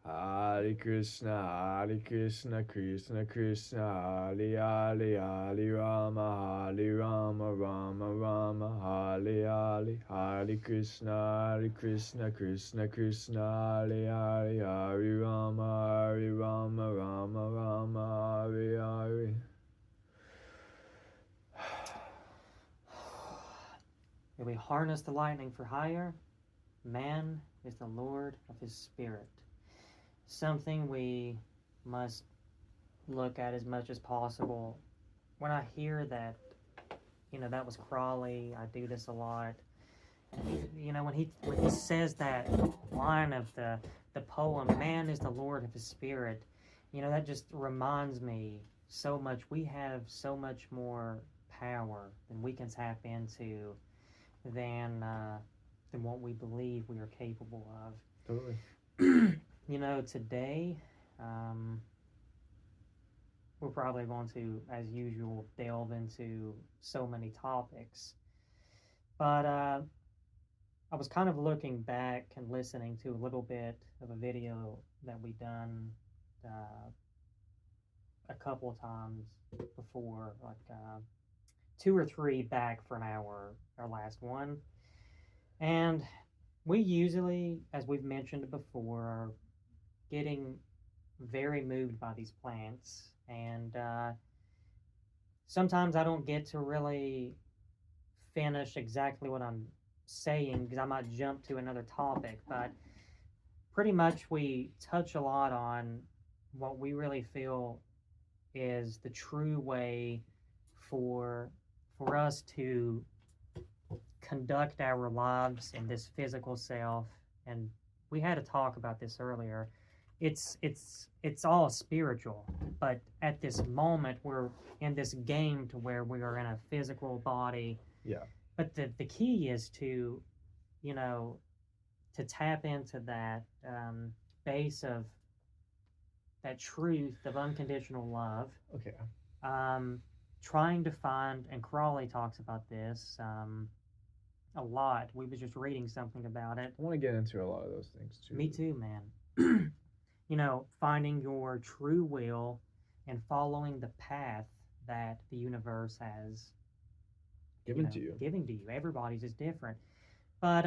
Hare Krishna, Krishna Krishna, Hare Hare, Hare Rama, Hare Rama, Rama Rama, Hare Hare, Hare Krishna, Krishna Krishna, Hare Hare, Hare Rama, Hare Rama, Rama Rama, Hare Hare. May we harness the lightning for hire. Man is the Lord of his spirit. Something we must look at as much as possible. When I hear that, that was Crawley, I do this a lot. When he says that line of the poem, "Man is the Lord of his spirit," that just reminds me so much. We have so much more power than we can tap into than what we believe we are capable of. Totally. Today, we're probably going to, as usual, delve into so many topics. But I was kind of looking back and listening to a little bit of a video that we done a couple of times before, like 2 or 3 back from our last one. And we usually, as we've mentioned before, are getting very moved by these plants. And sometimes I don't get to really finish exactly what I'm saying because I might jump to another topic. But pretty much we touch a lot on what we really feel is the true way for us to conduct our lives in this physical self. And we had a talk about this earlier. It's all spiritual, but at this moment we're in this game to where we are in a physical body. Yeah. But the key is to, you know, to tap into that base of that truth of unconditional love. Okay. Trying to find, and Crawley talks about this a lot. We was just reading something about it. I want to get into a lot of those things too. Me too, man. Finding your true will and following the path that the universe has Given to you. giving to you. Everybody's is different. But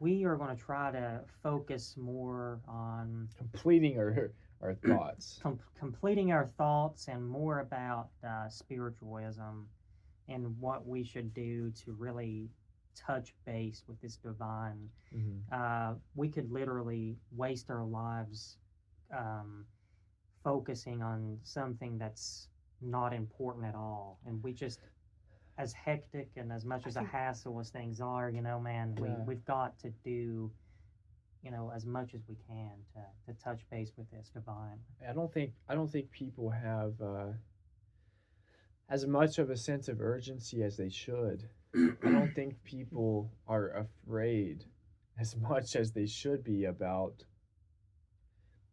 we are going to try to focus more on Completing our thoughts. completing our thoughts and more about spiritualism and what we should do to really touch base with this divine. We could literally waste our lives focusing on something that's not important at all, and we just, as hectic and as much as a hassle as things are, man, we've got to do as much as we can to touch base with this divine. I don't think people have as much of a sense of urgency as they should. I don't think people are afraid as much as they should be about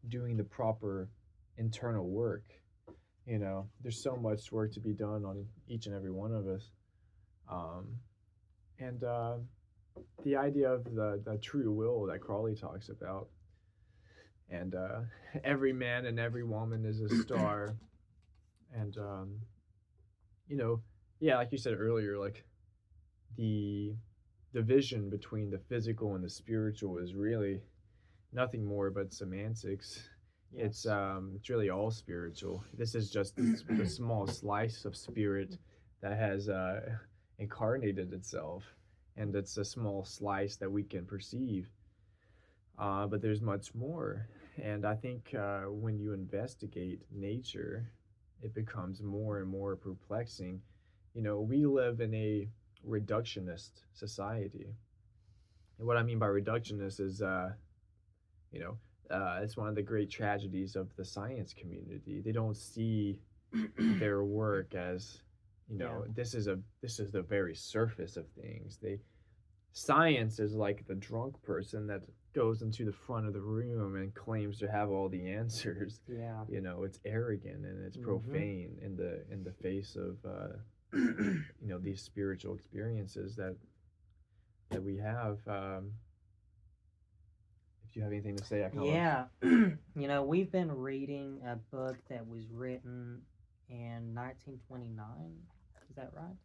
doing the proper internal work. There's so much work to be done on each and every one of us. And the idea of the true will that Crawley talks about, and every man and every woman is a star, and yeah, like you said earlier, like the division between the physical and the spiritual is really nothing more but semantics. Yes. It's really all spiritual. This is just the small slice of spirit that has incarnated itself, and it's a small slice that we can perceive. But there's much more, and I think when you investigate nature, it becomes more and more perplexing. We live in a reductionist society, and what I mean by reductionist is, it's one of the great tragedies of the science community. They don't see their work as, this is the very surface of things. Science is like the drunk person that goes into the front of the room and claims to have all the answers. Yeah. It's arrogant and it's profane in the face of these spiritual experiences that we have. If you have anything to say? I kind of Yeah, we've been reading a book that was written in 1929. Is that right?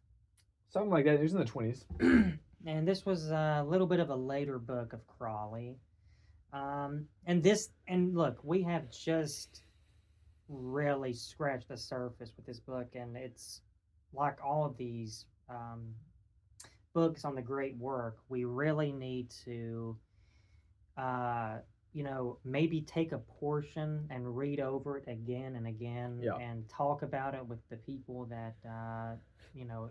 something like that. It was in the 20s. And this was a little bit of a later book of Crawley. And look, we have just really scratched the surface with this book, and it's like all of these books on the great work. We really need to, maybe take a portion and read over it again and again, Yeah. and talk about it with the people that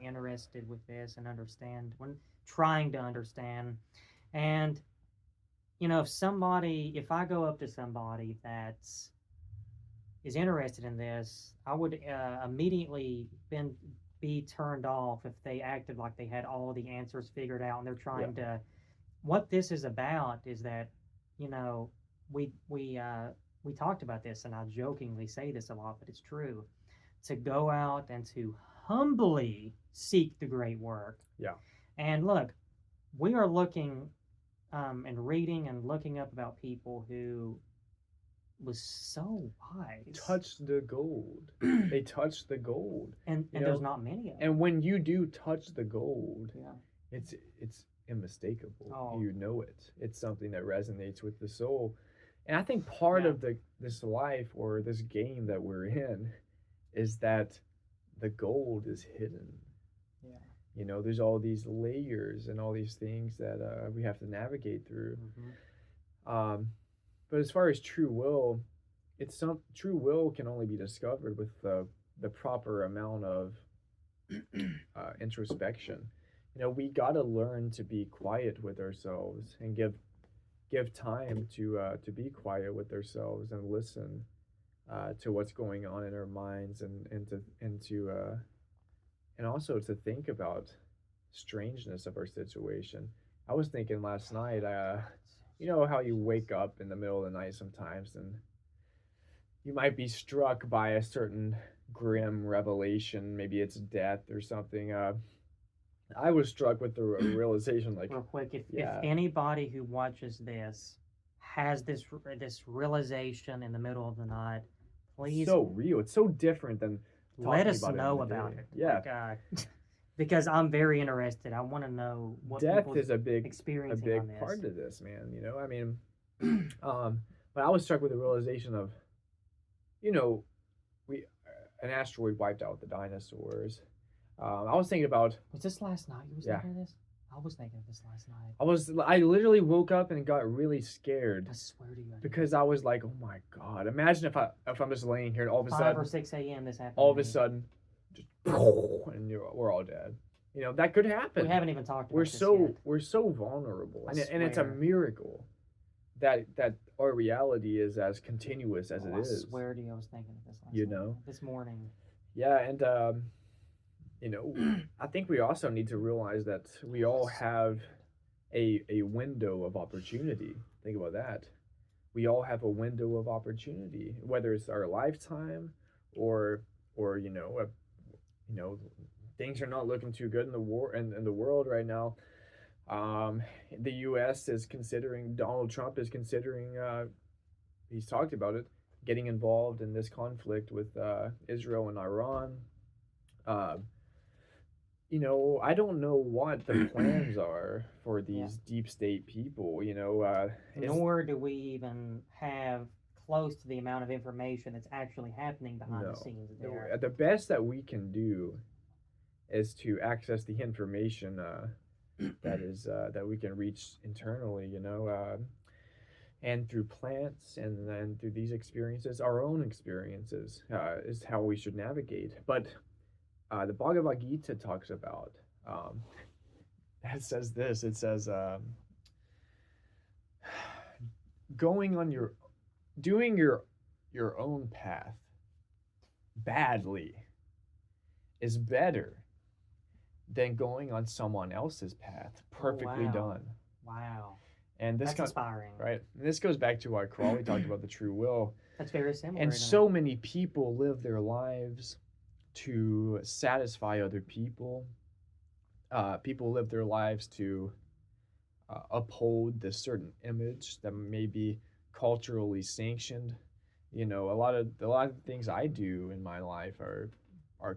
interested with this and understand when trying to understand. And if I go up to somebody that is interested in this, I would immediately be turned off if they acted like they had all the answers figured out and they're trying to. What this is about is that, we talked about this, and I jokingly say this a lot, but it's true. To go out and to humbly seek the great work. Yeah. And look, we are looking and reading and looking up about people who was so wise. Touched the gold. They touched the gold. And there's not many of them. And when you do touch the gold, Yeah. it's unmistakable. Oh. You know it. It's something that resonates with the soul. And I think part of this life or this game that we're in is that the gold is hidden. Yeah. There's all these layers and all these things that we have to navigate through. Mm-hmm. But as far as true will, true will can only be discovered with the proper amount of introspection. We gotta learn to be quiet with ourselves and give time to be quiet with ourselves and listen to what's going on in our minds and also to think about strangeness of our situation. I was thinking last night, how you wake up in the middle of the night sometimes and you might be struck by a certain grim revelation. Maybe it's death or something. I was struck with the realization, like, real quick, if anybody who watches this has this realization in the middle of the night, please, so real. It's so different than let us about know it about it. Yeah. Because I'm very interested. I want to know what death is a big experiencing on this. part of this, man. I mean, but I was struck with the realization of, an asteroid wiped out the dinosaurs. I was thinking about. Was this last night? You was thinking of this? I was thinking of this last night. I literally woke up and got really scared. I swear to you. Because I was like, oh my God! Imagine if I'm just laying here and all of a 5 sudden, or 6 a.m. this happened. all of a sudden, just and we're all dead. That could happen. We haven't even talked about this yet. We're so vulnerable, and it's a miracle that our reality is as continuous as it is. I swear to you, I was thinking of this last night, this morning. Yeah, and I think we also need to realize that we all have a window of opportunity. Think about that. We all have a window of opportunity, whether it's our lifetime or things are not looking too good in the war and in the world right now. The U.S. is considering, Donald Trump is considering, he's talked about it, getting involved in this conflict with Israel and Iran. I don't know what the plans are for these deep state people. Nor do we even have close to the amount of information that's actually happening behind the scenes there. The best that we can do is to access the information that we can reach internally, and through plants and then through these experiences, our own experiences, is how we should navigate. But the Bhagavad Gita talks about, it says this, it says, doing your own path badly is better than going on someone else's path perfectly done. Wow. And that's inspiring. Right. And this goes back to why Crawley talked about the true will. That's very similar. And so many people live their lives to satisfy other people. People live their lives to uphold this certain image that may be culturally sanctioned. You know, a lot of things I do in my life are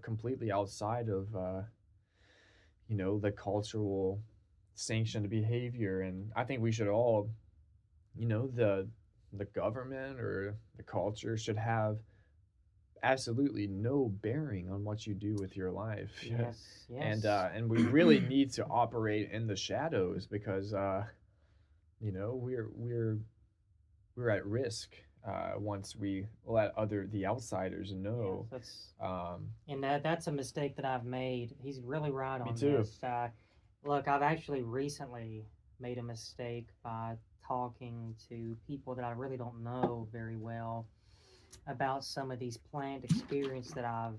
completely outside of the cultural sanctioned behavior, and I think we should all, the government or the culture should have absolutely no bearing on what you do with your life. Yes, and yes. and we really need to operate in the shadows because we're at risk once we let the outsiders Yes, know. that's um and that's a mistake that I've made. He's really right Me on too. this. Look, I've actually recently made a mistake by talking to people that I really don't know very well about some of these plant experience that I've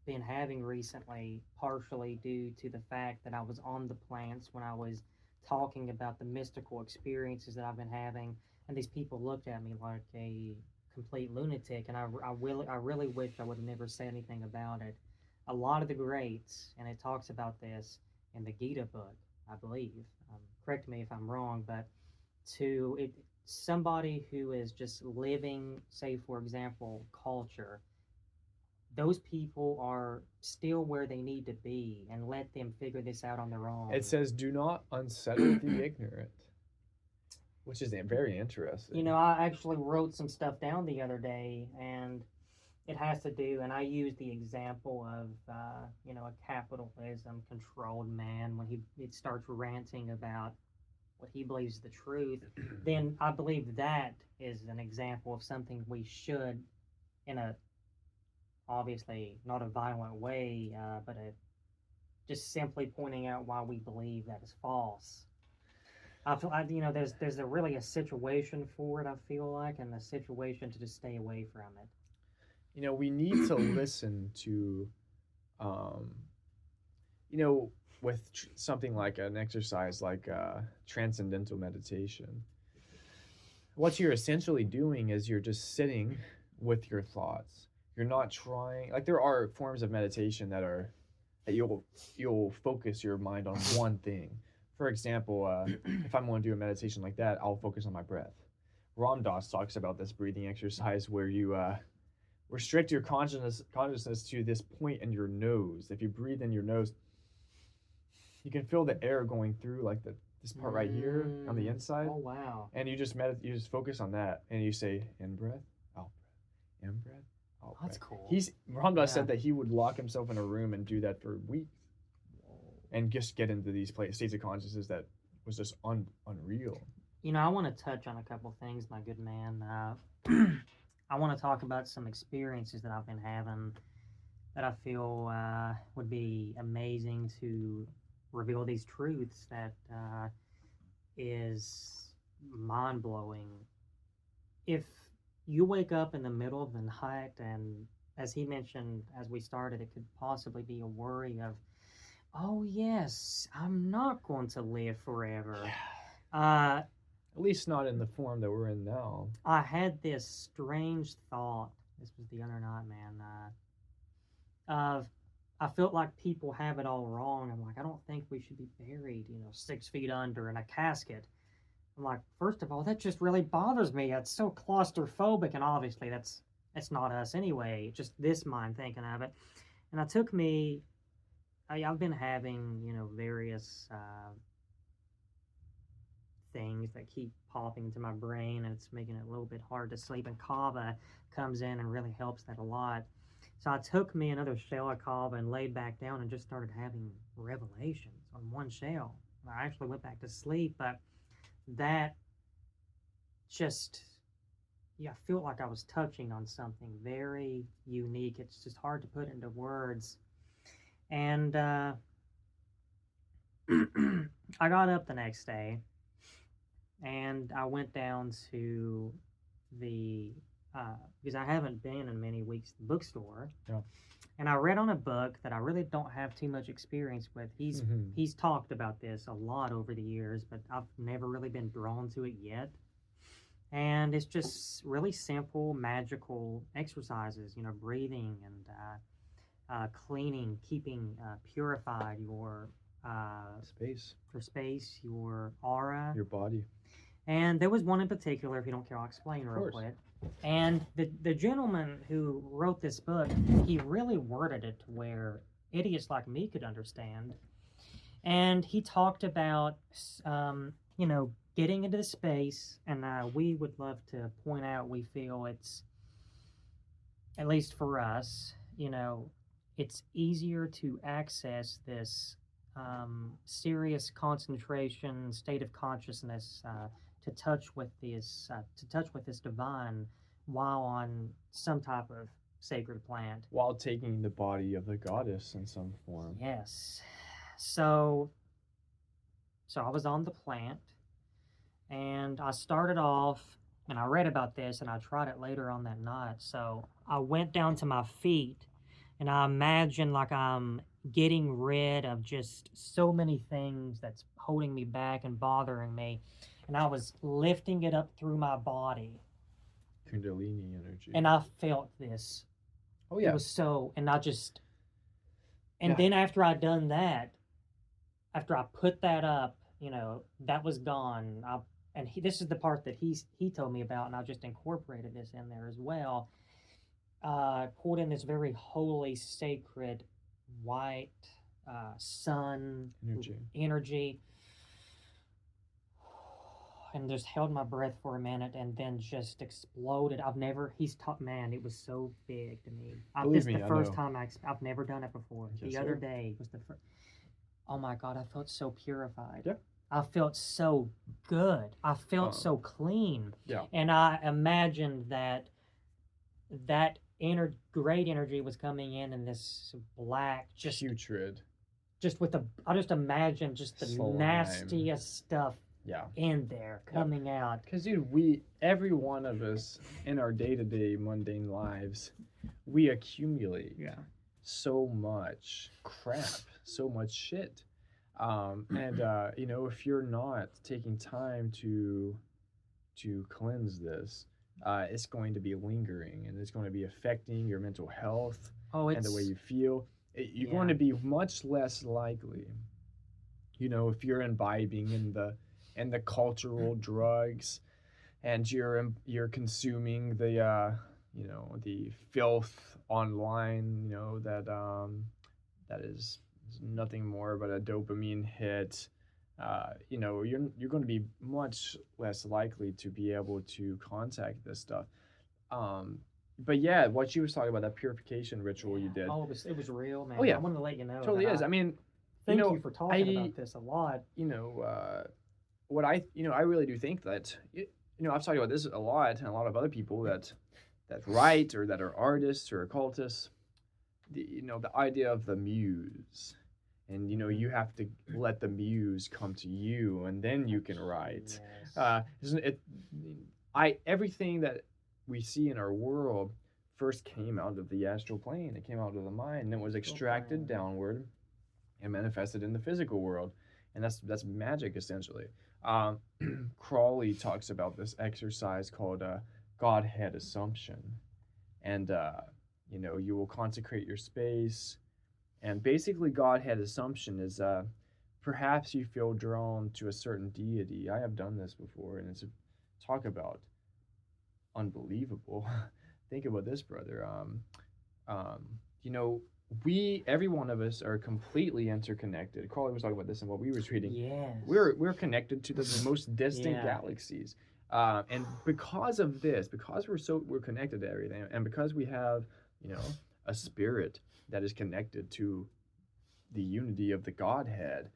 been having recently, partially due to the fact that I was on the plants when I was talking about the mystical experiences that I've been having, and these people looked at me like a complete lunatic, and I really wish I would have never said anything about it. A lot of the greats, and it talks about this in the Gita book, I believe. Correct me if I'm wrong, but to it, somebody who is just living, say for example, culture, those people are still where they need to be and let them figure this out on their It own. says, "Do not unsettle the ignorant," which is very interesting. I actually wrote some stuff down the other day, and it has to do, and I used the example of, a capitalism controlled man when it starts ranting about what he believes is the truth. Then I believe that is an example of something we should, in a obviously not a violent way, but just simply pointing out why we believe that is false. There's a really a situation for it. I feel like, and a situation to just stay away from it. We need to listen to, um, you know, with something like an exercise like transcendental meditation. What you're essentially doing is you're just sitting with your thoughts. You're not trying, like, there are forms of meditation that you'll focus your mind on one thing. For example, if I'm going to do a meditation like that, I'll focus on my breath. Ram Dass talks about this breathing exercise where you restrict your consciousness to this point in your nose. If you breathe in your nose, you can feel the air going through like this part right here on the inside, Oh wow, and you just focus on that, and you say in breath, out breath, in breath, out that's breath. cool. Ram Dass Yeah. said that he would lock himself in a room and do that for weeks and just get into these states of consciousness that was just unreal. I want to touch on a couple things, my good man. I want to talk about some experiences that I've been having that I feel would be amazing to reveal these truths that is mind blowing. If you wake up in the middle of the night, and as he mentioned as we started, it could possibly be a worry of, oh, yes, I'm not going to live forever. Uh, At least not in the form that we're in now. I had this strange thought. This was the other night, man. Of I felt like people have it all wrong. I'm like, I don't think we should be buried, 6 feet under in a casket. I'm like, first of all, that just really bothers me. It's so claustrophobic, and obviously that's not us anyway. Just this mind thinking of it, and it took me. I've been having various things that keep popping into my brain, and it's making it a little bit hard to sleep. And kava comes in and really helps that a lot. So I took me another shell of kava and laid back down and just started having revelations on one shell. I actually went back to sleep, but that just, yeah, I feel like I was touching on something very unique. It's just hard to put into words. And I got up the next day and I went down to the because I haven't been in many weeks the bookstore. Yeah. And I read on a book that I really don't have too much experience with. Mhm. He's talked about this a lot over the years, but I've never really been drawn to it yet. And it's just really simple, magical exercises, breathing and cleaning, keeping purified your Space, for space, your aura. your body. And there was one in particular, if you don't care, I'll explain real course. quick. And the gentleman who wrote this book, he really worded it to where idiots like me could understand. And he talked about, getting into the space. And we would love to point out, we feel it's, at least for us, it's easier to access this serious concentration state of consciousness to touch with this divine while on some type of sacred plant. While taking the body of the goddess in some form. Yes. So I was on the plant, and I started off, and I read about this, and I tried it later on that night. So I went down to my feet, and I imagined like I'm getting rid of just so many things that's holding me back and bothering me. And I was lifting it up through my body. Kundalini energy. And I felt this. Oh, yeah. It was so, and I just, and Yeah. then after I'd done that, after I put that up, that was gone. This is the part that he told me about, and I just incorporated this in there as well. Pulled in this very holy, sacred, white sun energy, and just held my breath for a minute, and then just exploded. He's taught, man, it was so big to me. This is the first time I've never done it before. Yes, the other day was the first. Oh my God, I felt so purified. Yeah. I felt so good. I felt so clean. Yeah. And I imagined that great energy was coming in this black, just putrid. I just imagined just the slime. nastiest stuff. Yeah. In there coming out. Because, dude, every one of us in our day-to-day mundane lives, we accumulate so much crap, so much shit. If you're not taking time to cleanse this, it's going to be lingering, and it's going to be affecting your mental health and the way you feel. You're going to be much less likely, if you're imbibing in the cultural drugs, and you're consuming the the filth online, that is nothing more but a dopamine hit. You're going to be much less likely to be able to contact this stuff. But yeah, what you was talking about, that purification ritual you did. Oh, it was real, man. Oh yeah, I wanted to let you know. Totally is. I mean, thank you for talking about this a lot. What I really do think that I've talked about this a lot, and a lot of other people that write or that are artists or occultists. The idea of the muse, and you have to let the muse come to you, and then you can write. Yes. Everything that we see in our world first came out of the astral plane. It came out of the mind, and it was extracted downward and manifested in the physical world, and that's magic essentially. Crawley talks about this exercise called Godhead Assumption, and you will consecrate your space, and basically Godhead Assumption is perhaps you feel drawn to a certain deity. I have done this before, and it's talk about unbelievable. Think about this, brother. Every one of us are completely interconnected. Crawley was talking about this in what we were reading. Yes. We're connected to the most distant galaxies. And because of this, because we're connected to everything, and because we have, a spirit that is connected to the unity of the Godhead,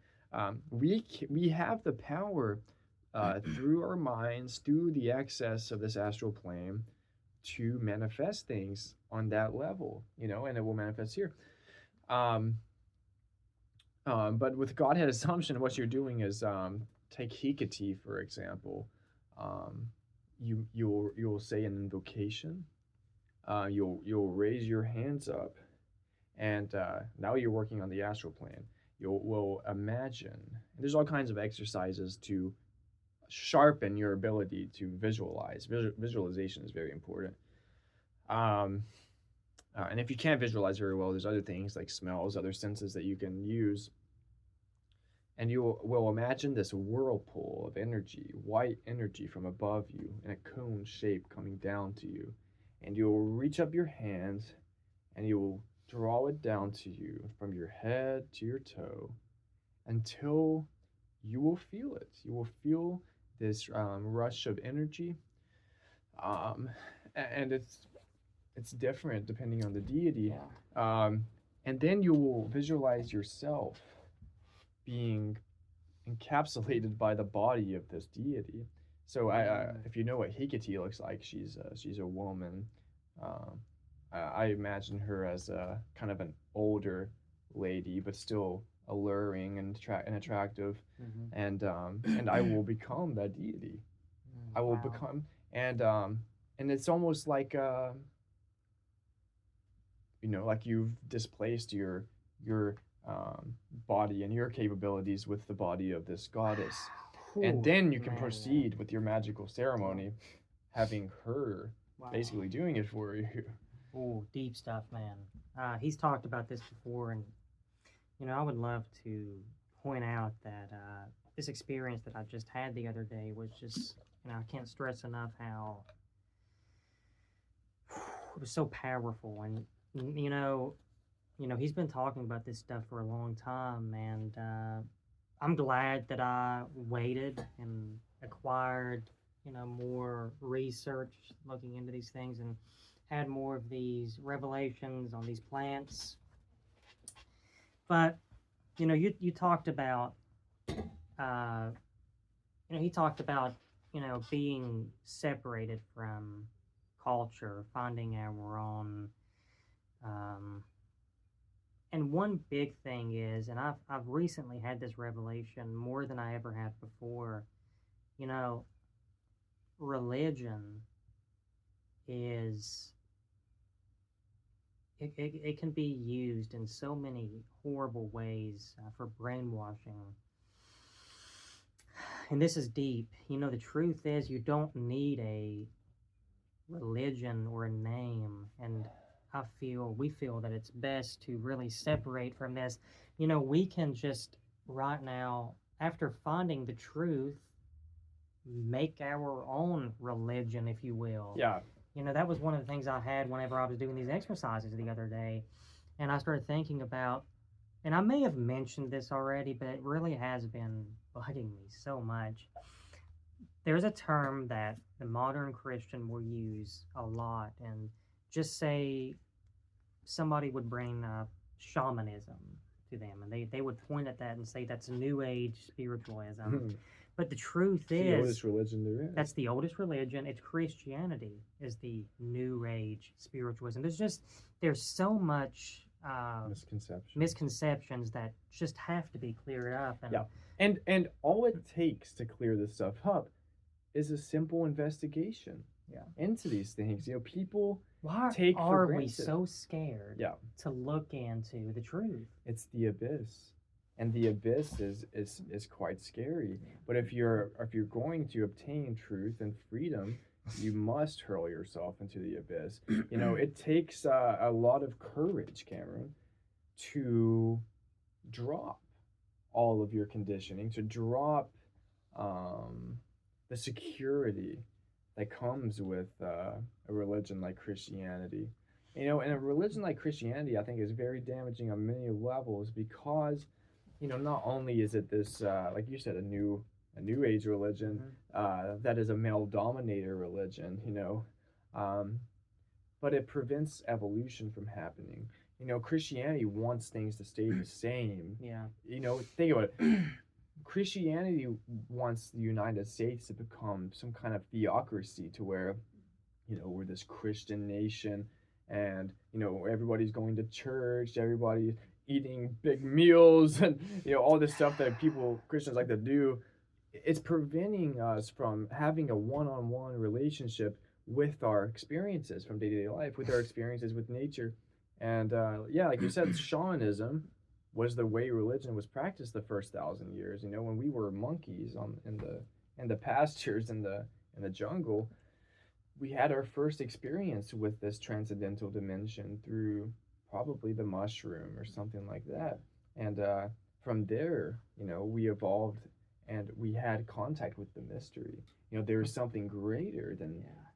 we have the power through our minds, through the access of this astral plane, to manifest things on that level, and it will manifest here. But with Godhead Assumption, what you're doing is, take Hecate, for example. You'll say an invocation. You'll raise your hands up, and now you're working on the astral plane. We'll imagine. There's all kinds of exercises to sharpen your ability to visualize. Visualization is very important. And if you can't visualize very well, there's other things like smells, other senses that you can use. and you will imagine this whirlpool of energy, white energy from above you in a cone shape coming down to you. And you'll reach up your hands and you will draw it down to you from your head to your toe until you will feel it. You will feel this rush of energy, um, and it's different depending on the deity. Yeah. And then you will visualize yourself being encapsulated by the body of this deity. So, if you know what Hecate looks like, she's a woman. Um, I imagine her as a kind of an older lady, but still alluring and attractive. And I will become that deity. I will Wow. become and it's almost like like you've displaced your body and your capabilities with the body of this goddess, and Whew, then you can man, yeah. proceed with your magical ceremony, having her Wow. basically doing it for you. Ooh, deep stuff, man. He's talked about this before, and I would love to point out that this experience that I just had the other day was just, I can't stress enough how it was so powerful. And he's been talking about this stuff for a long time, and I'm glad that I waited and acquired, more research looking into these things and had more of these revelations on these plants. But you talked about, he talked about, being separated from culture, finding our own. And one big thing is, and I've recently had this revelation more than I ever have before. Religion is it can be used in so many horrible ways for brainwashing. And this is deep. The truth is, you don't need a religion or a name. And we feel that it's best to really separate from this. We can just right now, after finding the truth, make our own religion, if you will. Yeah. That was one of the things I had whenever I was doing these exercises the other day. And I started thinking about, and I may have mentioned this already, but it really has been bugging me so much. There's a term that the modern Christian will use a lot, and just say somebody would bring shamanism to them, and they would point at that and say that's New Age spiritualism. But the truth It's is, the oldest religion there is. that's the oldest religion. It's Christianity is the New Age spiritualism. There's so much misconceptions that just have to be cleared up. And yeah, and all it takes to clear this stuff up is a simple investigation into these things. People why take for are we granted. so scared to look into the truth? It's the abyss. And the abyss is quite scary. But if you're going to obtain truth and freedom, you must hurl yourself into the abyss. It takes a lot of courage, Cameron, to drop all of your conditioning, to drop the security that comes with a religion like Christianity. And a religion like Christianity, I think, is very damaging on many levels because not only is it this, like you said, a new age religion, that is a male dominator religion, but it prevents evolution from happening. Christianity wants things to stay the same. Yeah. Think about it. Christianity wants the United States to become some kind of theocracy to where, we're this Christian nation and, everybody's going to church, everybody eating big meals and all this stuff that Christians like to do. It's preventing us from having a one-on-one relationship with our experiences from day-to-day life, with our experiences with nature. And like you said, shamanism was the way religion was practiced the first 1,000 years. When we were monkeys in the pastures in the jungle, we had our first experience with this transcendental dimension through probably the mushroom or something like that. And from there, we evolved and we had contact with the mystery. There's something greater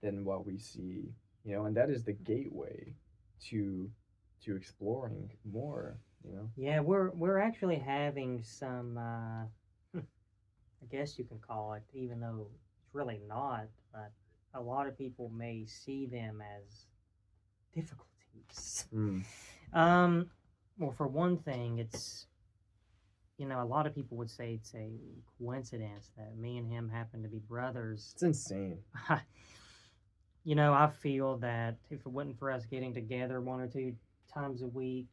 than what we see, and that is the gateway to exploring more. Yeah, we're actually having some I guess you can call it, even though it's really not, but a lot of people may see them as difficulties. Mm. Um, well, for one thing, it's, a lot of people would say it's a coincidence that me and him happen to be brothers. It's insane. I feel that if it wasn't for us getting together 1 or 2 times a week,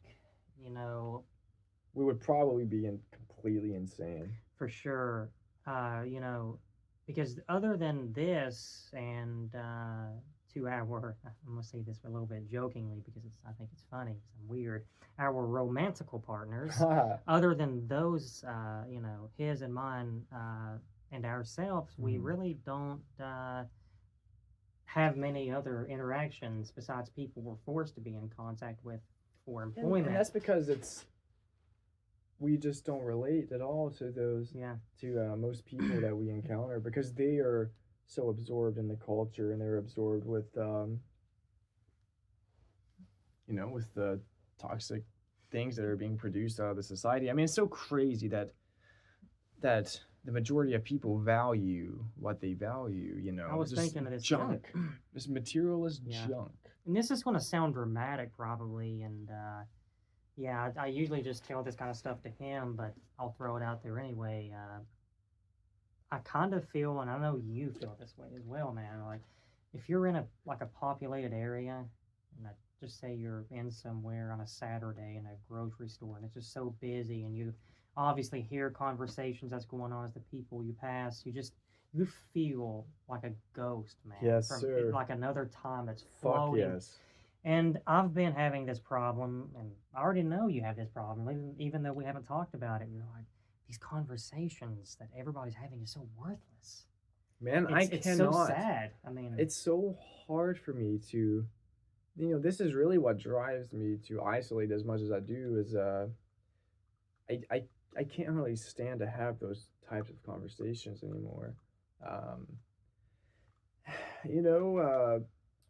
We would probably be completely insane. for sure, because other than this and to our, I'm gonna say this a little bit jokingly because I think it's funny, 'cause I'm weird. Our romantical partners, other than those, his and mine, and ourselves, we really don't have many other interactions besides people we're forced to be in contact with for employment. And that's because we just don't relate at all to those Yeah. to most people that we encounter because they are so absorbed in the culture and they're absorbed with with the toxic things that are being produced out of the society. I mean, it's so crazy that the majority of people value what they value. I was just thinking of this junk, this materialist Yeah. junk. And this is going to sound dramatic probably, and yeah, I usually just tell this kind of stuff to him, but I'll throw it out there anyway. I kind of feel, and I know you feel this way as well, man. Like, if you're in a populated area, and just say you're in somewhere on a Saturday in a grocery store, and it's just so busy, and you obviously hear conversations that's going on as the people you pass, you feel like a ghost, man. Yes, sir. Like another time that's Fuck floating. yes. And I've been having this problem, and I already know you have this problem, even though we haven't talked about it. You're like, these conversations that everybody's having is so worthless. Man, It's so sad. I mean, It's so hard for me to, this is really what drives me to isolate as much as I do. Is I can't really stand to have those types of conversations anymore. Um,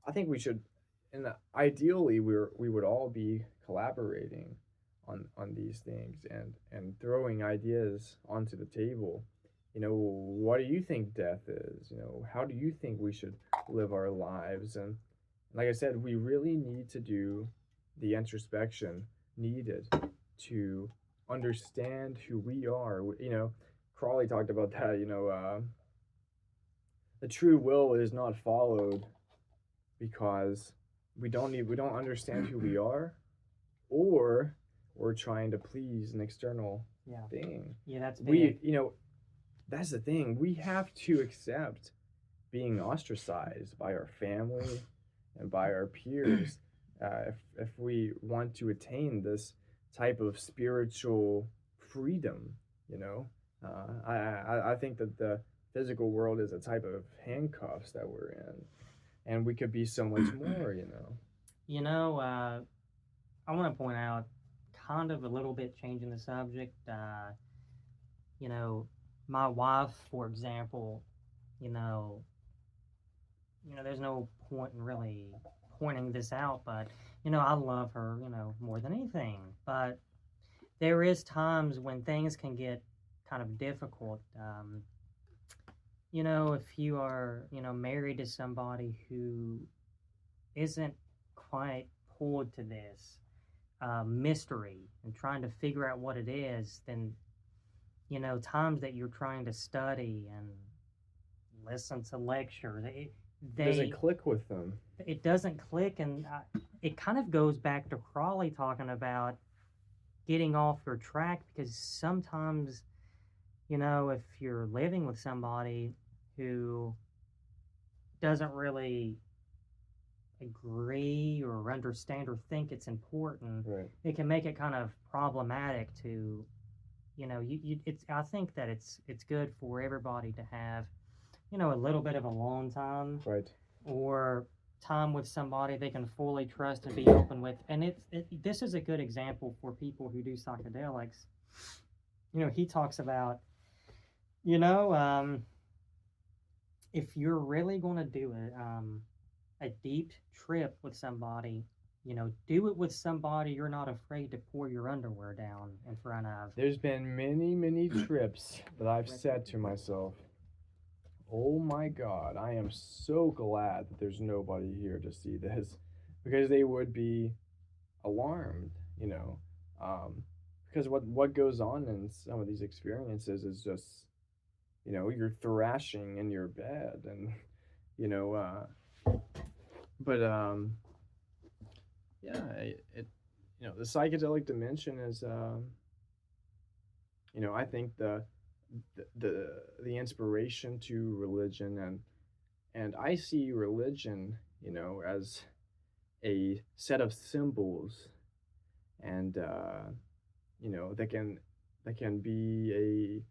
I think we should, and ideally we would all be collaborating on these things and throwing ideas onto the table. What do you think death is? How do you think we should live our lives? And like I said, we really need to do the introspection needed to understand who we are. Crawley talked about that. The true will is not followed because we don't understand who we are, or we're trying to please an external thing. Yeah, that's big. That's the thing. We have to accept being ostracized by our family and by our peers if we want to attain this type of spiritual freedom. I think that the physical world is a type of handcuffs that we're in, and we could be so much more. I want to point out, kind of a little bit changing the subject. My wife, for example, there's no point in really pointing this out, but I love her, more than anything. But there is times when things can get kind of difficult. If you are, married to somebody who isn't quite pulled to this mystery and trying to figure out what it is, then times that you're trying to study and listen to lectures, it doesn't click with them. It doesn't click, and it kind of goes back to Crawley talking about getting off your track, because sometimes, if you're living with somebody who doesn't really agree or understand or think it's important, right, it can make it kind of problematic to, I think that it's good for everybody to have, a little bit of alone time, right, or time with somebody they can fully trust and be open with. And this is a good example for people who do psychedelics. he talks about, if you're really going to do a deep trip with somebody, do it with somebody you're not afraid to pour your underwear down in front of. There's been many trips that I've said to myself, oh my God, I am so glad that there's nobody here to see this, because they would be alarmed, um, because what goes on in some of these experiences is just, you're thrashing in your bed, and you know, but yeah, it the psychedelic dimension is, I think the inspiration to religion, and I see religion, as a set of symbols, and that can be a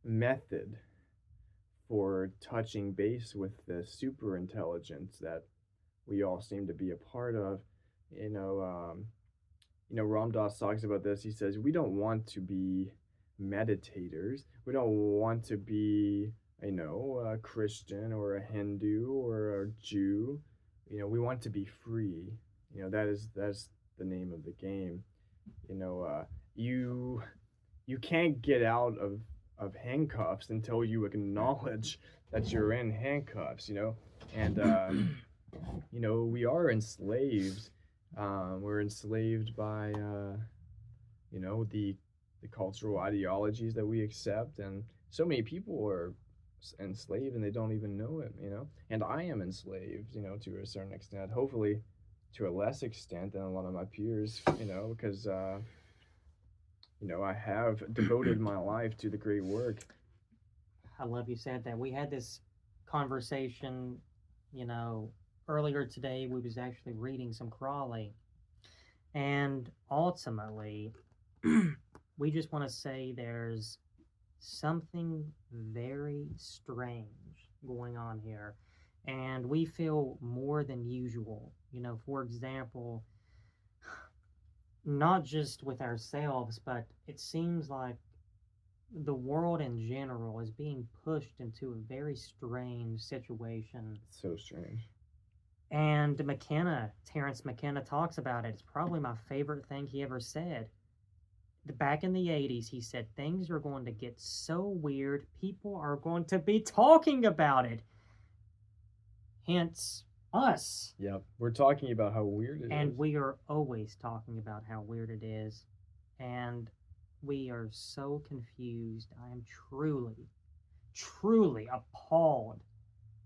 method for touching base with the super intelligence that we all seem to be a part of. You know, um, Ram Dass talks about this. He says we don't want to be meditators. We don't want to be, a Christian or a Hindu or a Jew. We want to be free. That's the name of the game. You can't get out of handcuffs until you acknowledge that you're in handcuffs. And we are enslaved. We're enslaved by the cultural ideologies that we accept, and so many people are enslaved and they don't even know it. And I am enslaved, to a certain extent. Hopefully, to a less extent than a lot of my peers, because I have devoted my life to the great work. I love you said that. We had this conversation, earlier today. We was actually reading some Crawley, and ultimately, we just want to say there's something very strange going on here, and we feel more than usual. For example, not just with ourselves, but it seems like the world in general is being pushed into a very strange situation. So strange. And Terence McKenna talks about it. It's probably my favorite thing he ever said. Back in the 80s, he said things are going to get so weird, people are going to be talking about it. Hence, us. Yep, we're talking about how weird it is. And we are always talking about how weird it is. And we are so confused. I am truly appalled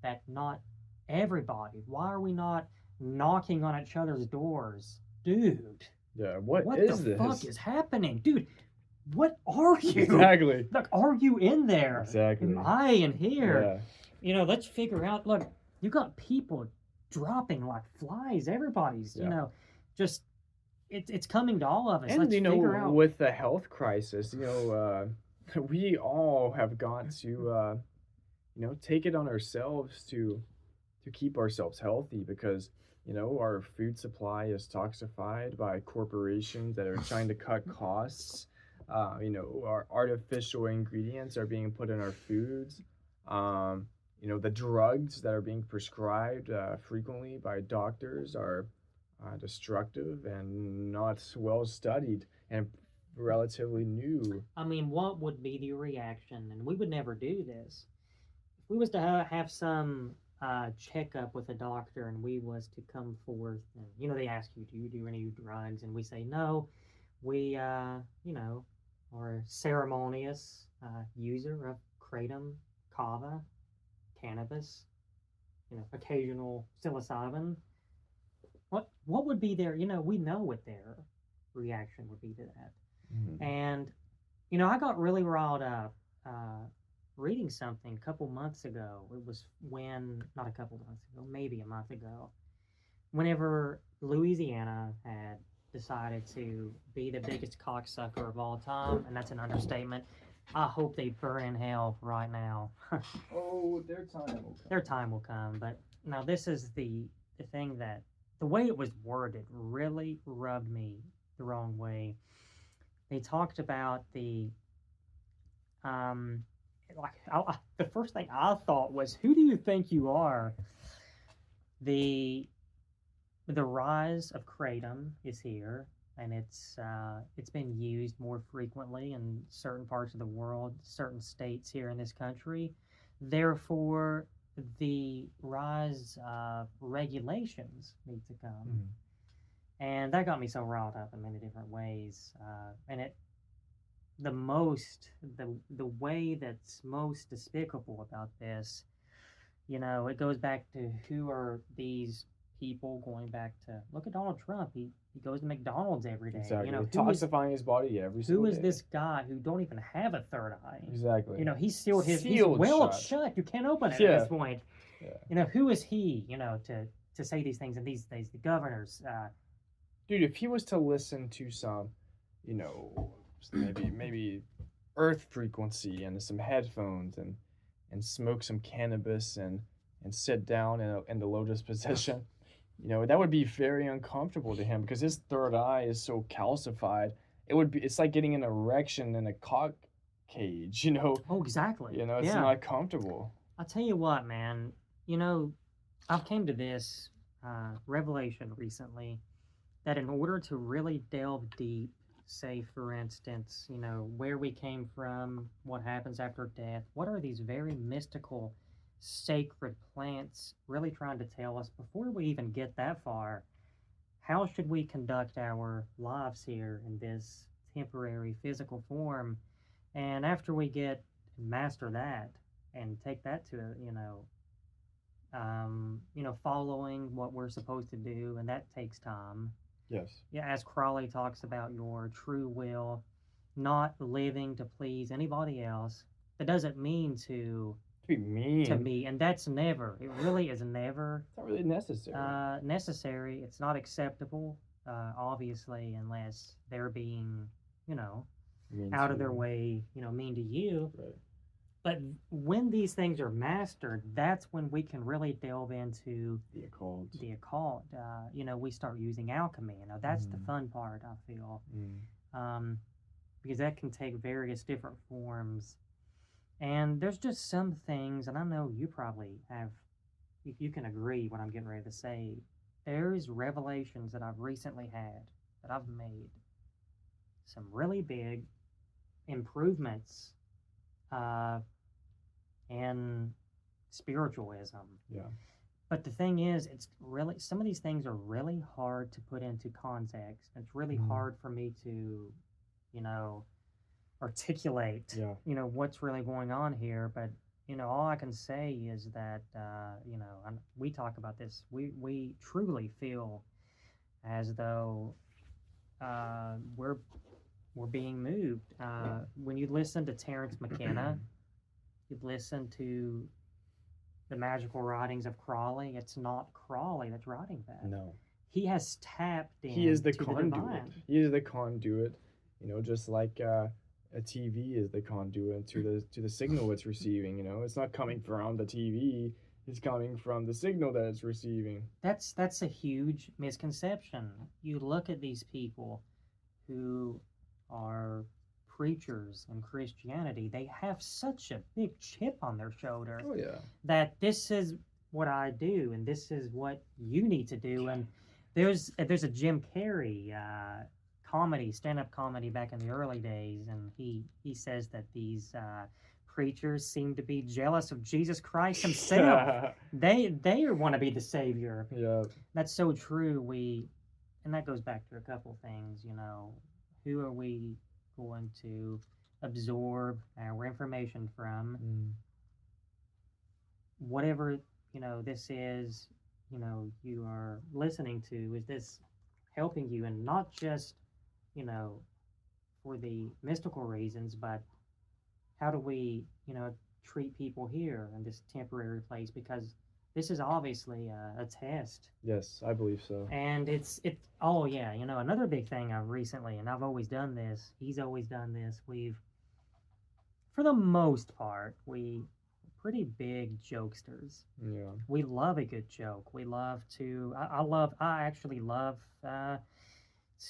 that not everybody, why are we not knocking on each other's doors? Dude. Yeah, what is this? What the fuck is happening? Dude, what are you? Exactly. Like, are you in there? Exactly. Am I in here? Yeah. Let's figure out. Look, you got people dropping like flies. Everybody's, just it's coming to all of us. And let's figure out. With the health crisis, we all have got to take it on ourselves to keep ourselves healthy, because our food supply is toxified by corporations that are trying to cut costs. Our artificial ingredients are being put in our foods. The drugs that are being prescribed frequently by doctors are destructive and not well studied and relatively new. I mean, what would be the reaction? And we would never do this. If we was to have some checkup with a doctor, and we was to come forth, and they ask you, do you do any drugs? And we say no. We are a ceremonious user of kratom, kava, cannabis, occasional psilocybin. What would be their, we know what their reaction would be to that. Mm-hmm. And I got really riled up reading something a couple months ago. It was not a couple months ago, maybe a month ago, whenever Louisiana had decided to be the biggest cocksucker of all time, and that's an understatement. I hope they burn in hell right now. Oh, their time will come. Their time will come, but now this is the thing that the way it was worded really rubbed me the wrong way. They talked about the um, like the first thing I thought was, who do you think you are? The the rise of kratom is here, and it's been used more frequently in certain parts of the world, certain states here in this country. Therefore, the rise of regulations need to come, Mm. and that got me so riled up in many different ways. And it the most the way that's most despicable about this, it goes back to who are these people. Going back to, look at Donald Trump. He goes to McDonald's every day. Exactly. Who is Toxifying his body every single who is day. this guy who don't even have a third eye? Exactly. He's sealed he's Sealed weld shut. shut. You can't open it Yeah. at this point. Yeah. Who is he? To say these things, and these days the governors. Dude, if he was to listen to some, you know, maybe earth frequency and some headphones and smoke some cannabis and sit down in the lotus position, that would be very uncomfortable to him because his third eye is so calcified. It's like getting an erection in a cock cage, Oh, exactly. It's Yeah. not comfortable. I'll tell you what, man. I've came to this revelation recently that in order to really delve deep, say for instance, where we came from, what happens after death, what are these very mystical, sacred plants really trying to tell us before we even get that far? How should we conduct our lives here in this temporary physical form? And after we master that and take that to, following what we're supposed to do, and that takes time. Yes. Yeah, as Crawley talks about your true will, not living to please anybody else. That doesn't mean to be mean to me, and that's never. It really is never. It's not really necessary. Necessary. It's not acceptable, obviously, unless they're being, Mean out to of their you. way, mean to you. Right. But when these things are mastered, that's when we can really delve into The occult. We start using alchemy. That's the fun part, I feel. Because that can take various different forms. And there's just some things, and I know you probably have, you can agree what I'm getting ready to say. There's revelations that I've recently had, that I've made some really big improvements in spiritualism. Yeah. But the thing is, it's really, some of these things are really hard to put into context. It's really hard for me to, articulate, what's really going on here. But, all I can say is that, we talk about this. We truly feel as though we're being moved. When you listen to Terence McKenna, you listen to the magical writings of Crawley, it's not Crawley that's writing that. No. He has tapped in. He is the to conduit. The divine. He is the conduit. Just like a TV is the conduit to the signal it's receiving. It's not coming from the TV. It's coming from the signal that it's receiving. That's a huge misconception. You look at these people who are preachers in Christianity, they have such a big chip on their shoulder. Oh yeah. That this is what I do, and this is what you need to do. And there's a Jim Carrey stand-up comedy back in the early days, and he says that these preachers seem to be jealous of Jesus Christ himself. They want to be the savior. Yeah. That's so true. And that goes back to a couple things. Who are we going to absorb our information from? Whatever this is, you are listening to, is this helping you? And not just for the mystical reasons, but how do we treat people here in this temporary place? Because this is obviously a test. Yes, I believe so. And oh yeah, another big thing I've recently, and I've always done this, he's always done this, for the most part, we pretty big jokesters. Yeah. We love a good joke. We love to, I actually love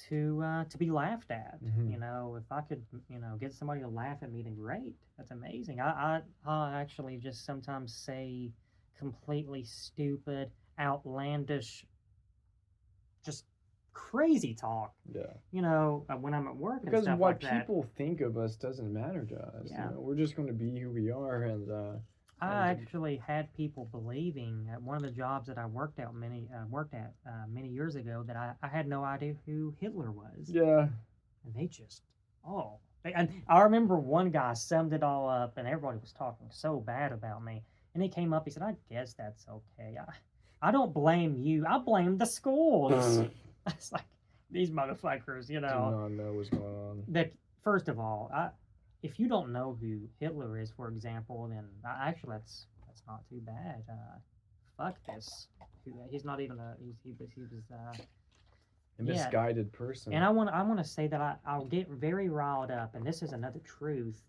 to be laughed at. Mhm. You know, if I could, get somebody to laugh at me, then great. That's amazing. I actually just sometimes say completely stupid, outlandish, just crazy talk. Yeah. When I'm at work and Because stuff what like that. people think of us doesn't matter to us. Yeah. We're just going to be who we are, and I actually had people believing at one of the jobs that I worked at many years ago that I had no idea who Hitler was. yeah. And they just, and I remember one guy summed it all up, and everybody was talking so bad about me. And he came up, he said, "I guess that's okay. I don't blame you. I blame the schools." It's like these motherfuckers, Do not know what's going on. That first of all, if you don't know who Hitler is, for example, then actually that's not too bad. Fuck this. He's not even he was A misguided person. And I want to say that I'll get very riled up, and this is another truth.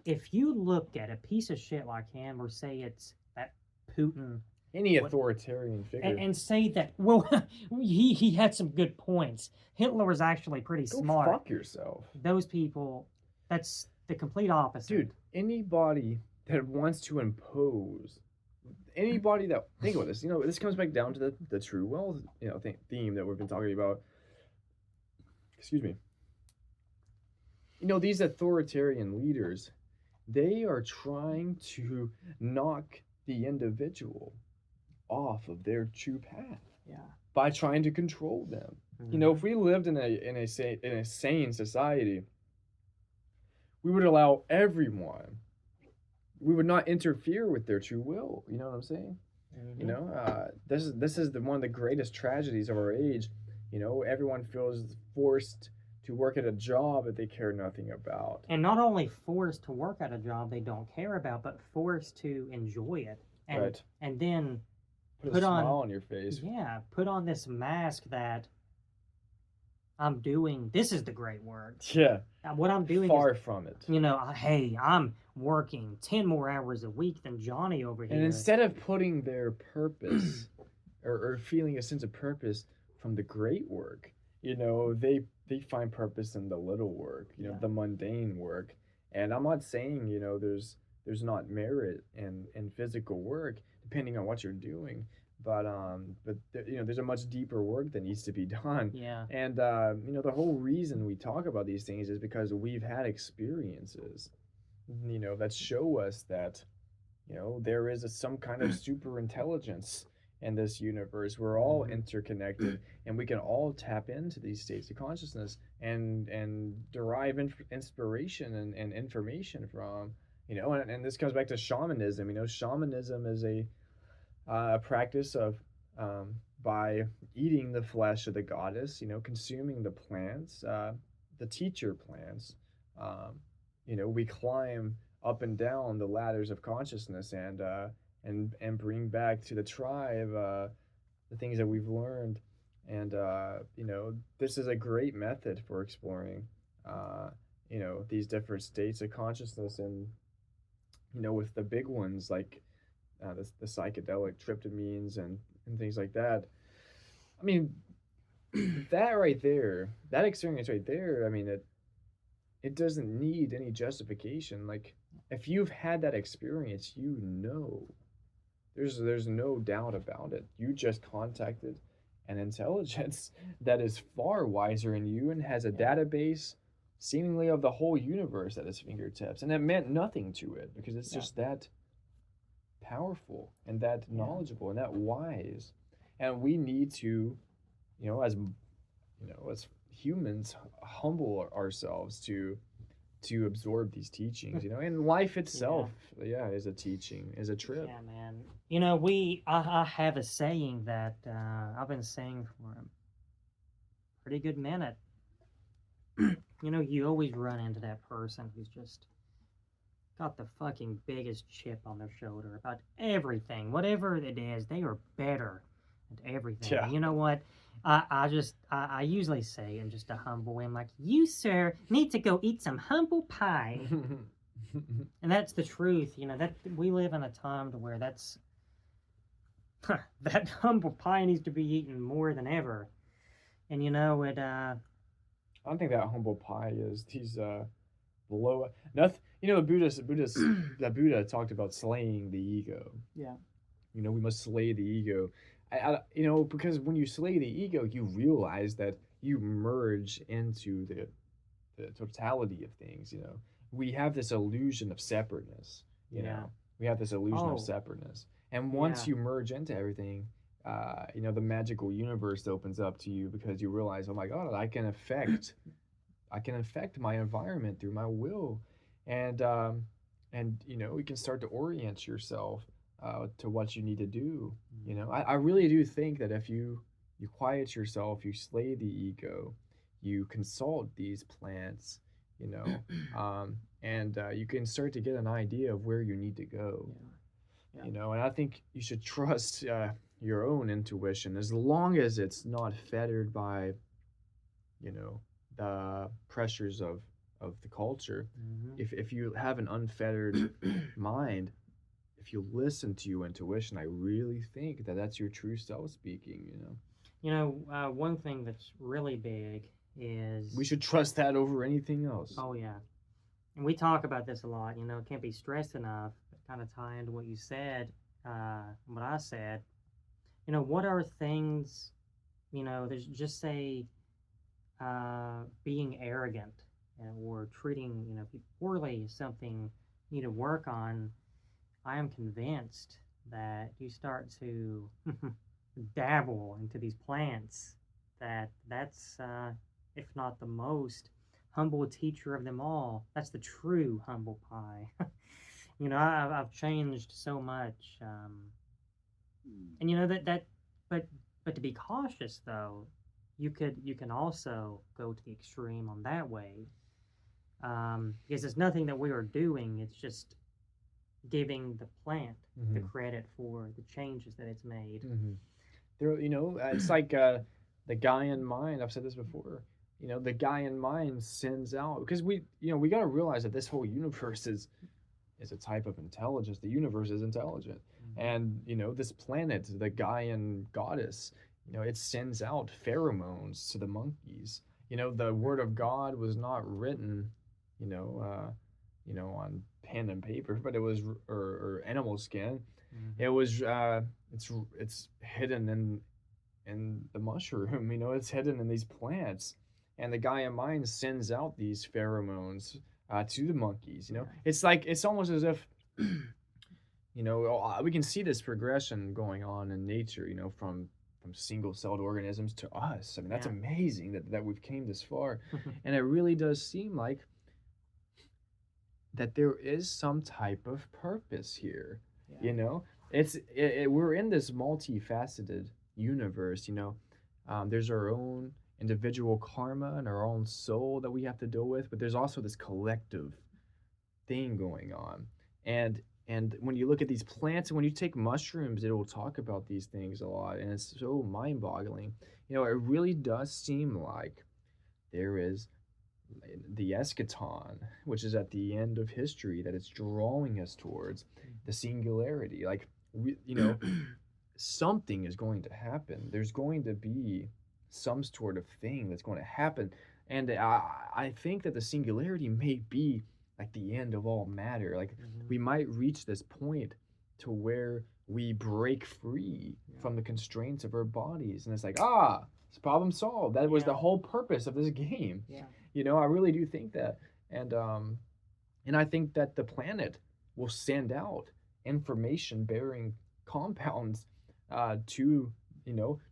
If you look at a piece of shit like him, or say it's that Putin, Any authoritarian figure. and say that, well, he had some good points. Hitler was actually pretty Go smart. fuck yourself. Those people, that's the complete opposite. Dude, anybody that wants to impose, anybody that, think about this, this comes back down to the true wealth, theme that we've been talking about. Excuse me. These authoritarian leaders, they are trying to knock the individual off of their true path. Yeah. By trying to control them. Mm-hmm. If we lived in a sane society, we would allow everyone. We would not interfere with their true will. You know what I'm saying? Mm-hmm. This is one of the greatest tragedies of our age. Everyone feels forced to work at a job that they care nothing about. And not only forced to work at a job they don't care about, but forced to enjoy it. And, Right. And then Put a smile on your face. Yeah, put on this mask that I'm doing. This is the great word. Yeah. What I'm doing Far is, from it. hey, I'm working 10 more hours a week than Johnny over here. And instead of putting their purpose or feeling a sense of purpose from the great work, they find purpose in the little work, the mundane work. And I'm not saying, there's not merit in physical work depending on what you're doing, but there's a much deeper work that needs to be done. Yeah. And the whole reason we talk about these things is because we've had experiences that show us that there is some kind of super intelligence in this universe. We're all interconnected, and we can all tap into these states of consciousness and derive inspiration and information from and this comes back to shamanism. Shamanism is a practice of by eating the flesh of the goddess, consuming the plants, the teacher plants. We climb up and down the ladders of consciousness and bring back to the tribe the things that we've learned. And this is a great method for exploring these different states of consciousness. And with the big ones like the psychedelic tryptamines and things like that. I mean, that right there, that experience right there, I mean, it doesn't need any justification. Like, if you've had that experience, there's no doubt about it. You just contacted an intelligence that is far wiser than you and has a database seemingly of the whole universe at its fingertips. And it meant nothing to it because it's just that powerful and that knowledgeable and that wise. And we need to, as humans, humble ourselves to absorb these teachings, and life itself, is a teaching, is a trip. Yeah, man. I have a saying that I've been saying for a pretty good minute. You always run into that person who's just got the fucking biggest chip on their shoulder about everything. Whatever it is, they are better at everything. Yeah. You know what? I usually say, and just to humble him, like, you, sir, need to go eat some humble pie. And that's the truth. That we live in a time to where that humble pie needs to be eaten more than ever. And I don't think that humble pie is these below nothing. You know, the Buddhist that Buddha talked about slaying the ego. Yeah. You know, we must slay the ego. You know, because when you slay the ego, you realize that you merge into the totality of things. You know, we have this illusion of separateness. You Yeah. know, we have this illusion Oh, of separateness, and once yeah. you merge into everything, you know, the magical universe opens up to you because you realize, oh my God, I can affect my environment through my will, and you know, you can start to orient yourself to what you need to do. You know, I really do think that if you quiet yourself, you slay the ego, you consult these plants, you know, and you can start to get an idea of where you need to go. Yeah. You know, and I think you should trust your own intuition as long as it's not fettered by, you know, the pressures of the culture. Hmm. If you have an unfettered mind, if you listen to your intuition, I really think that that's your true self speaking. You know, You know, one thing that's really big we is, should trust that over anything else. oh yeah, and we talk about this a lot. You know, it can't be stressed enough. But kind of tie into what you said, what I said. You know, what are things? You know, there's just say being arrogant or treating people poorly is something you need to work on. I am convinced that you start to dabble into these plants, that's if not the most humble teacher of them all, that's the true humble pie. I've changed so much, and but to be cautious though, you can also go to the extreme on that way, because it's nothing that we are doing. It's just giving the plant the Hmm. credit for the changes that it's made. Hmm. There, you know, it's like the Gaian mind. I've said this before. You know, the Gaian mind sends out because you know, we got to realize that this whole universe is a type of intelligence. The universe is intelligent, Mhm. and you know, this planet, the Gaian goddess, you know, it sends out pheromones to the monkeys. You know, the word of God was not written, you know, on pen and paper, but it was or animal skin. It Mhm. was it's hidden in the mushroom. You know, it's hidden in these plants, and the Gaia mind sends out these pheromones to the monkeys. You know, Yeah. it's like it's almost as if you know we can see this progression going on in nature. You know, from single-celled organisms to us. I mean, that's Yeah. amazing that we've came this far, and it really does seem like that there is some type of purpose here. Yeah. You know, we're in this multifaceted universe. You know, there's our own individual karma and our own soul that we have to deal with, but there's also this collective thing going on. And when you look at these plants and when you take mushrooms, it will talk about these things a lot, and it's so mind-boggling. You know, it really does seem like there is the eschaton, which is at the end of history, that it's drawing us towards the singularity. Like, you know, something is going to happen. There's going to be some sort of thing that's going to happen. And I think that the singularity may be like the end of all matter. Like, Mhm. we might reach this point to where we break free Yeah. from the constraints of our bodies. And it's like, it's problem solved. That was the Yeah. whole purpose of this game. Yeah. You know, I really do think that. And I think that the planet will send out information bearing compounds to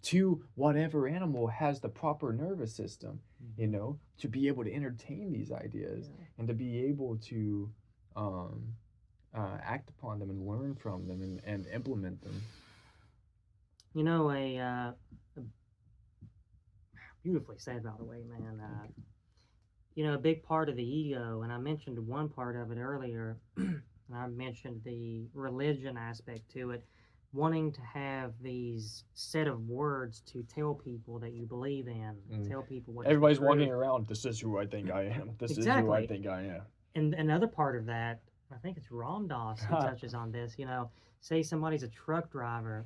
to whatever animal has the proper nervous system, you Mhm. know, to be able to entertain these ideas Yeah. and to be able to um, act upon them and learn from them and implement them. You know, a beautifully said, by the way, man. A big part of the ego, and I mentioned one part of it earlier, and I mentioned the religion aspect to it, wanting to have these set of words to tell people that you believe in, Mm. tell people what is the Everybody's walking truth. around. This is who I think I am. This is who I Exactly. think I am. And another part of that, I think it's Ram Dass who touches on this. Say somebody's a truck driver,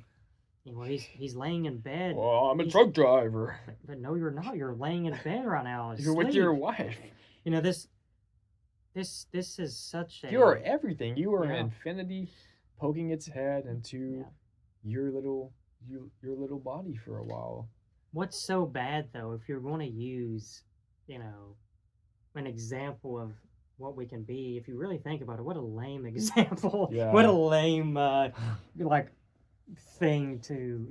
Well, he's laying in bed. Well, I'm a He's- truck driver. But no, you're not. You're laying in bed right now. You're with your asleep. wife. You know this is such a. You are everything. You are Yeah. infinity poking its head into Yeah. your little body for a while. What's so bad though? If you're going to use, an example of what we can be, if you really think about it, what a lame example. Yeah. What a lame like thing to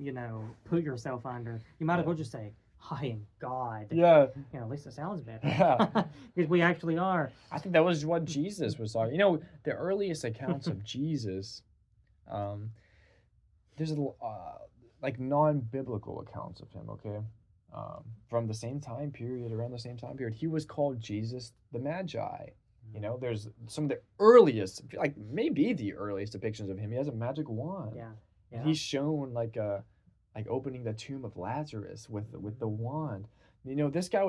put yourself under. You might as well just say, "I am God." Yeah. At least it sounds better. Yeah. Because we actually are. I think that was what Jesus was talking. You know, the earliest accounts of Jesus, there's like non-biblical accounts of him. Okay, from the same time period, around the same time period, he was called Jesus the Magi. You know, there's some of the earliest, like maybe the earliest depictions of him. He has a magic wand. Yeah. And he's shown like opening the tomb of Lazarus with the wand. You know, this guy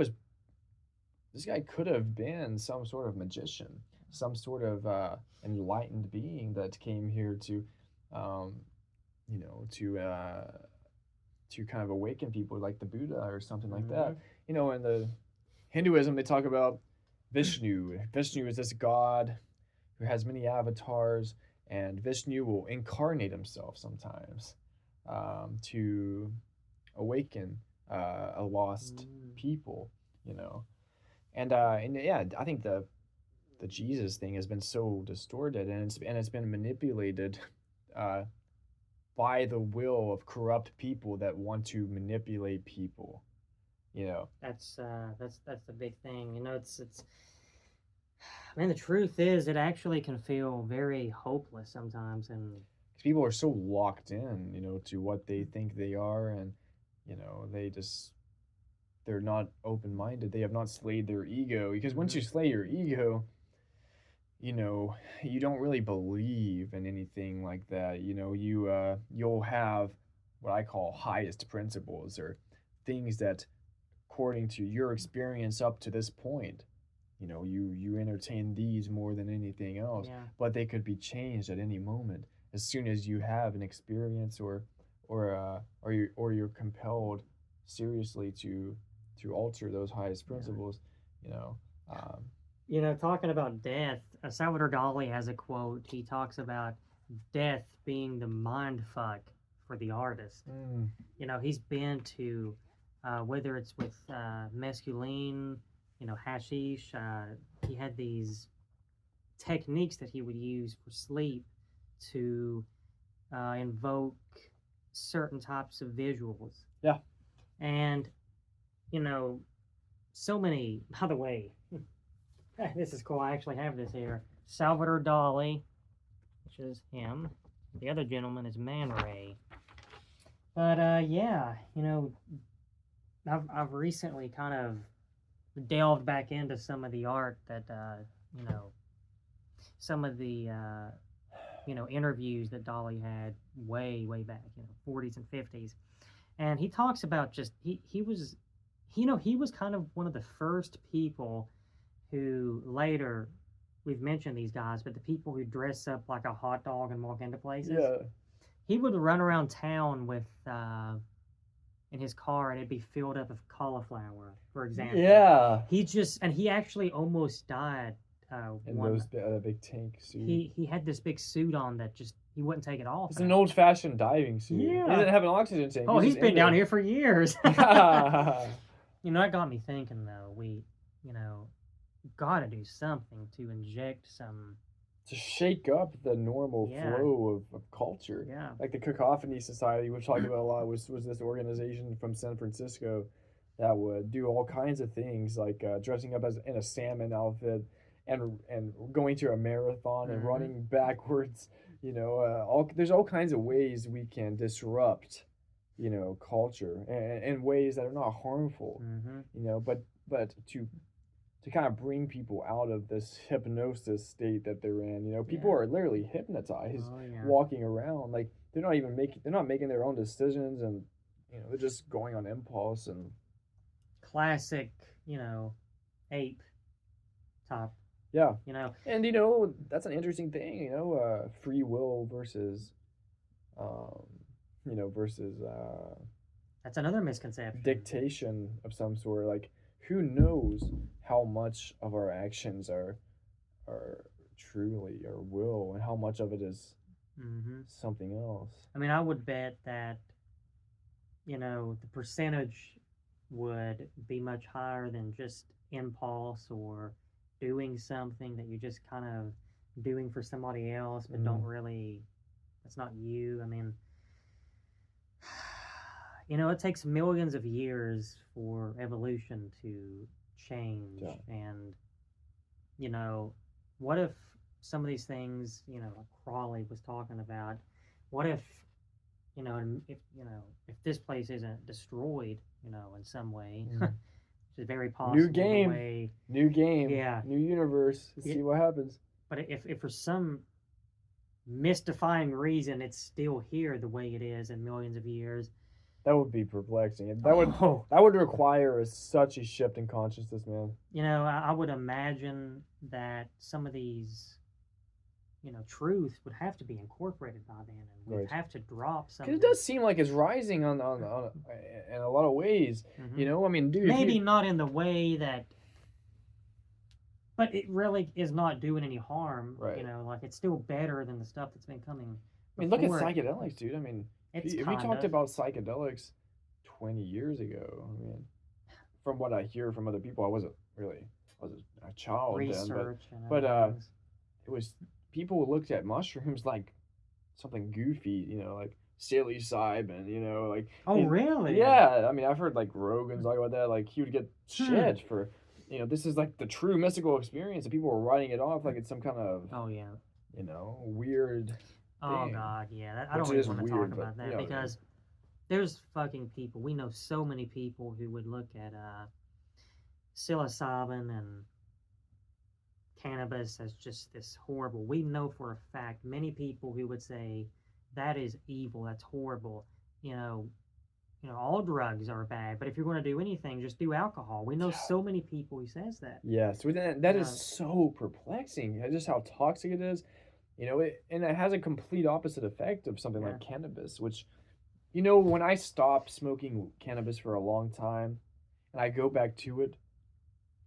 could have been some sort of magician, some sort of enlightened being that came here to to kind of awaken people, like the Buddha or something like that. You know, in the Hinduism they talk about Vishnu. Vishnu is this god who has many avatars, and Vishnu will incarnate himself sometimes to awaken a lost people, you know. And yeah, I think the Jesus thing has been so distorted, and it's been manipulated by the will of corrupt people that want to manipulate people, you know. That's the big thing. You know, it's man, the truth is it actually can feel very hopeless sometimes, and people are so locked in, you know, to what they think they are, and you know, they're not open-minded. They have not slayed their ego, because once you slay your ego, you know, you don't really believe in anything like that. You know, you'll have what I call highest principles, or things that according to your experience up to this point, you know, you entertain these more than anything else. yeah. But they could be changed at any moment as soon as you have an experience, or you're compelled seriously to alter those highest principles. You know. You know, talking about death, Salvador Dali has a quote. He talks about death being the mind fuck for the artist. You know, he's been to whether it's with mescaline, you know, hashish. He had these techniques that he would use for sleep to invoke certain types of visuals. Yeah. And, you know, so many, by the way, this is cool. I actually have this here. Salvador Dali, which is him. The other gentleman is Man Ray. But yeah, you know, I've recently kind of delved back into some of the art that you know, some of the you know, interviews that Dali had way back, you know, 40s and 50s, and he talks about just he was, you know, he was kind of one of the first people who later, we've mentioned these guys, but the people who dress up like a hot dog and walk into places. Yeah. He would run around town with in his car, and it'd be filled up with cauliflower, for example. Yeah. He actually almost died. In those big tank suit. He had this big suit on that just he wouldn't take it off. It's an old-fashioned diving suit. Yeah. He doesn't have an oxygen tank. Oh, he's just been in down there. here for years. You know, that got me thinking though. We, you know, got to do something to inject some. To shake up the normal flow of culture. Yeah. Like the Cacophony Society, we've talked about a lot, was this organization from San Francisco that would do all kinds of things, like dressing up as in a salmon outfit and going to a marathon and running backwards. You know, there's all kinds of ways we can disrupt, you know, culture and ways that are not harmful. You know, but to kind of bring people out of this hypnosis state that they're in. You know, people are literally hypnotized, walking around, like they're not making their own decisions, and you know, they're just going on impulse. And classic, you know, ape top. Yeah. You know, and you know, that's an interesting thing. You know, free will versus versus That's another misconception. dictation of some sort. Like, who knows how much of our actions are truly or will, and how much of it is Hmm. something else. I mean, I would bet that, the percentage would be much higher than just impulse or doing something that you're just kind of doing for somebody else, but don't Mm. really, that's not you. I mean, it takes millions of years for evolution to change. Yeah. And, you know, what if some of these things, like Crawley was talking about, what if, if this place isn't destroyed, in some way, Mm. which is very possible. New The game, way, new game, yeah. new universe. Let's Yeah. see what happens. But if for some mystifying reason it's still here the way it is in millions of years, That would be perplexing. oh, That would require such a shift in consciousness, man. I would imagine that some of these, truths would have to be incorporated by then, and we'd Right. have to drop some. Because it does seem like it's rising on in a lot of ways. Mhm. I mean, dude. if Maybe you- not in the way that, but it really is not doing any harm. Right. Like it's still better than the stuff that's been coming. I mean, look at before it. psychedelics, dude. I mean, It's if we kind talked of about psychedelics 20 years ago, I mean, from what I hear from other people, I was a child then, research but, and things. it was people looked at mushrooms like something goofy, like psilocybin, like Oh, it- really? yeah. I mean, I've heard like Rogan talk about that. Like he would get shit for, this is like the true mystical experience, and people were writing it off like it's some kind of, Oh, yeah. weird. Oh, thing. God, yeah. I Which don't is even want to weird, talk but about that you know what I mean. because there's fucking people. We know so many people who would look at psilocybin and cannabis as just this horrible. We know for a fact many people who would say that is evil, that's horrible. All drugs are bad, but if you're going to do anything, just do alcohol. We know so many people who says that. Yes, that is Yeah. so perplexing. Just how toxic it is, and it has a complete opposite effect of something like cannabis. Which, when I stopped smoking cannabis for a long time, and I go back to it,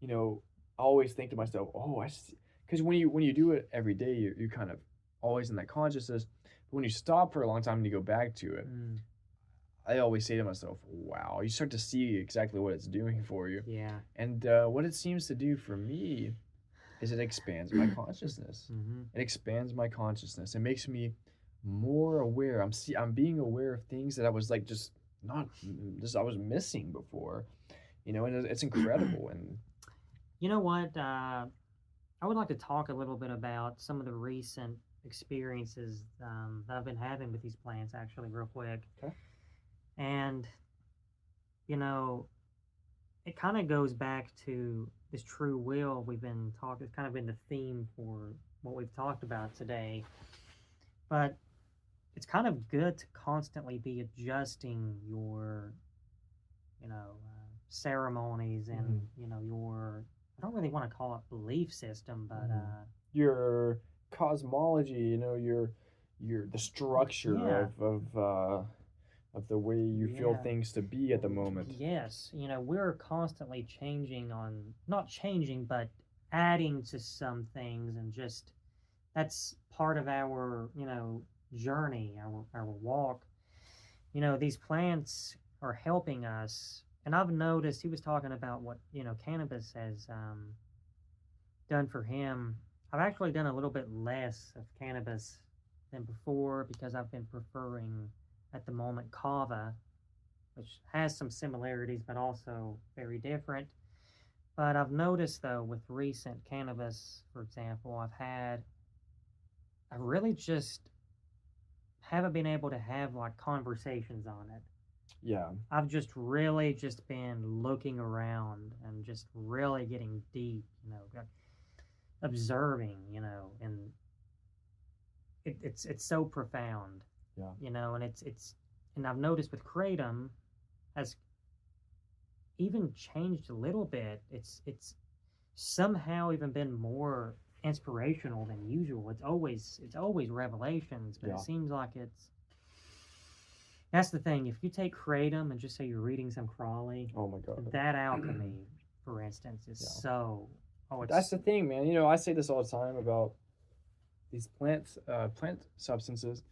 I always think to myself, oh, I see, because when you do it every day, you're kind of always in that consciousness. But when you stop for a long time and you go back to it, I always say to myself, wow, you start to see exactly what it's doing for you. Yeah. And what it seems to do for me is it expands my consciousness. Mm-hmm. It expands my consciousness. It makes me more aware. I'm being aware of things that I was like I was missing before. And it's incredible. And You know what? I would like to talk a little bit about some of the recent experiences that I've been having with these plants, actually, real quick. Okay. And, it kind of goes back to this true will we've been talking. It's kind of been the theme for what we've talked about today. But it's kind of good to constantly be adjusting your, ceremonies and, your, I don't really want to call it belief system, but your cosmology, the structure Yeah. of the way you feel Yeah. things to be at the moment. Yes, we're constantly not changing, but adding to some things, and just that's part of our, journey, our walk. These plants are helping us, and I've noticed he was talking about what, cannabis has done for him. I've actually done a little bit less of cannabis than before because I've been preferring at the moment kava, which has some similarities but also very different. But I've noticed though with recent cannabis, for example, I really just haven't been able to have like conversations on it. Yeah. I've just really just been looking around and just really getting deep, observing, and it's so profound. Yeah. And and I've noticed with kratom has even changed a little bit. It's somehow even been more inspirational than usual. It's always revelations, but Yeah. it seems like it's That's the thing. If you take kratom and just say you're reading some Crawley, Oh my God. that alchemy, for instance, is Yeah. so. Oh, it's That's the thing, man. You know, I say this all the time about these plant substances.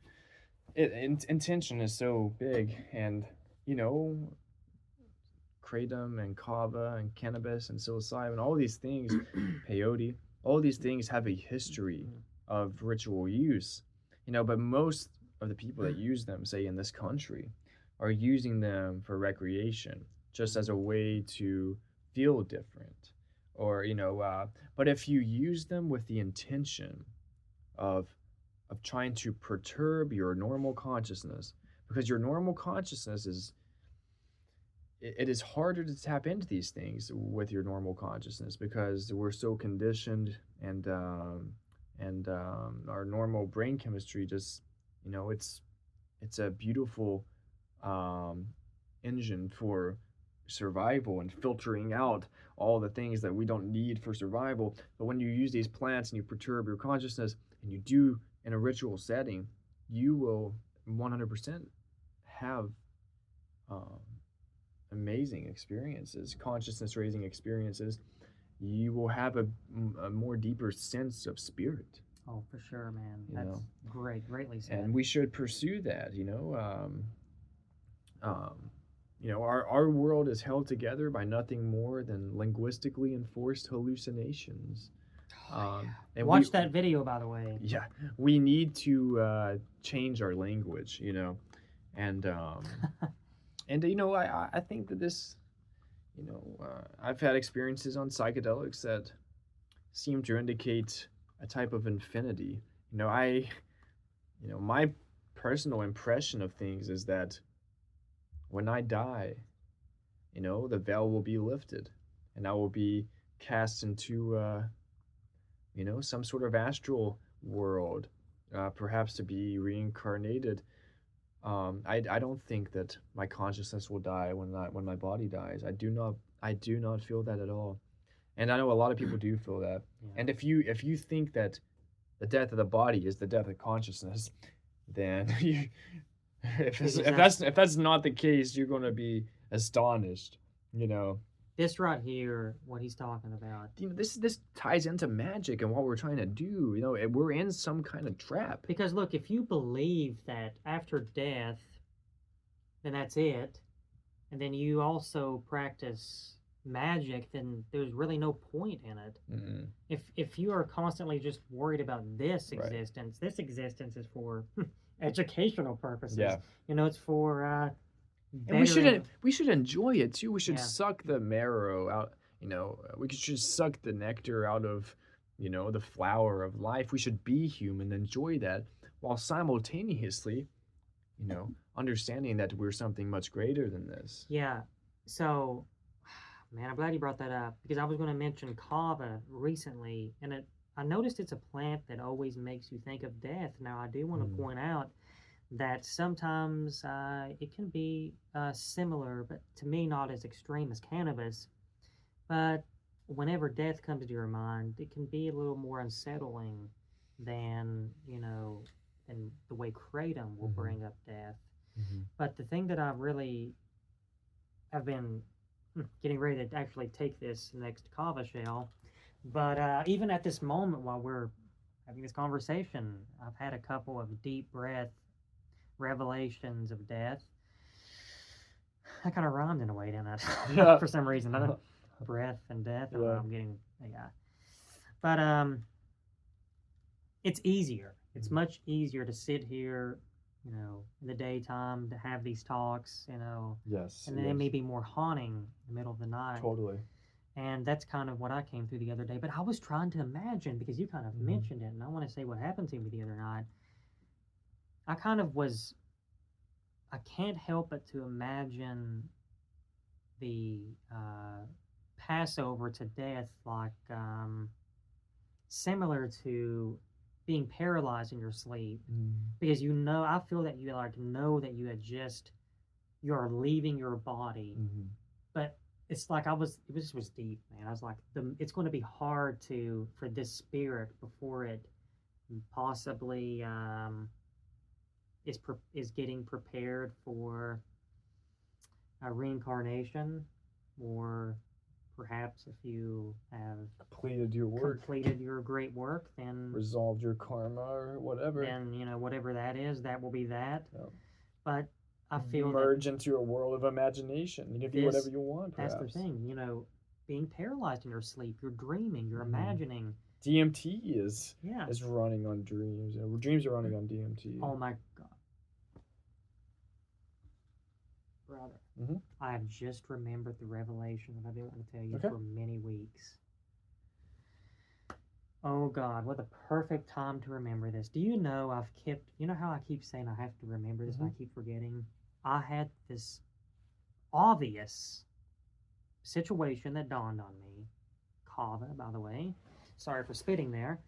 Intention is so big, and you know, kratom and kava and cannabis and psilocybin, all these things, peyote, all these things have a history of ritual use. You know, but most of the people that use them, say in this country, are using them for recreation, just as a way to feel different, or you know. But if you use them with the intention of trying to perturb your normal consciousness, because your normal consciousness is it is harder to tap into these things with your normal consciousness because we're so conditioned, and our normal brain chemistry just, you know, it's a beautiful um, engine for survival and filtering out all the things that we don't need for survival. But when you use these plants and you perturb your consciousness and you do in a ritual setting, you will 100% have um, amazing experiences, consciousness raising experiences. You will have a more deeper sense of spirit. Oh, for sure, man. You That's know. greatly said. And we should pursue that. You know, our world is held together by nothing more than linguistically enforced hallucinations. And Watch that video, by the way. Yeah, we need to change our language, you know, and and you know, I think that this, you know, I've had experiences on psychedelics that seem to indicate a type of infinity. You know, you know, my personal impression of things is that when I die, you know, the veil will be lifted, and I will be cast into, you know, some sort of astral world, perhaps to be reincarnated. I don't think that my consciousness will die when my body dies. I do not feel that at all, and I know a lot of people do feel that. Yeah. And if you think that the death of the body is the death of consciousness, then you, if that's not the case, you're going to be astonished. You know. This right here, what he's talking about. You know, this ties into magic and what we're trying to do. You know, we're in some kind of trap. Because look, if you believe that after death, then that's it, and then you also practice magic, then there's really no point in it. Mm-hmm. If you are constantly just worried about this existence, this existence is for educational purposes. Yeah. You know, it's for and we should enjoy it too. We should suck the marrow out. You know, we should suck the nectar out of, you know, the flower of life. We should be human, enjoy that, while simultaneously, you know, understanding that we're something much greater than this. Yeah. So, man, I'm glad you brought that up, because I was going to mention kava recently, and I noticed it's a plant that always makes you think of death. Now, I do want to point out that sometimes it can be similar, but to me not as extreme as cannabis. But whenever death comes to your mind, it can be a little more unsettling than, you know, than the way kratom will bring up death. But the thing that I've been getting ready to actually take this next kava shell, but even at this moment while we're having this conversation, I've had a couple of deep breath revelations of death. That kind of rhymed in a way, didn't it? Yeah. For some reason. Breath and death. Yeah. I'm getting, yeah. But it's easier. It's much easier to sit here, you know, in the daytime, to have these talks, you know. Yes. And then it may be more haunting in the middle of the night. Totally. And that's kind of what I came through the other day. But I was trying to imagine, because you kind of mentioned it, and I want to say what happened to me the other night. I can't help but to imagine the Passover to death, like similar to being paralyzed in your sleep, because you know, I feel that you like know that you are leaving your body, but it's like it was deep, man. I was like, it's going to be hard for this spirit before it possibly is getting prepared for a reincarnation, or perhaps if you have Completed your work, completed your great work, then resolved your karma or whatever. then whatever that is, that will be that. Yeah. But I feel merge into a world of imagination. You can be whatever you want. Perhaps that's the thing. Being paralyzed in your sleep, you're dreaming, you're Mhm. imagining. DMT is Yeah. is running on dreams. Dreams are running on DMT. Oh my God, brother! Mhm. I have just remembered the revelation that I've been able to tell you Okay. for many weeks. Oh God, what a perfect time to remember this. Do you know how I keep saying I have to remember this and I keep forgetting? I had this obvious situation that dawned on me. Kava, by the way. Sorry for spitting there.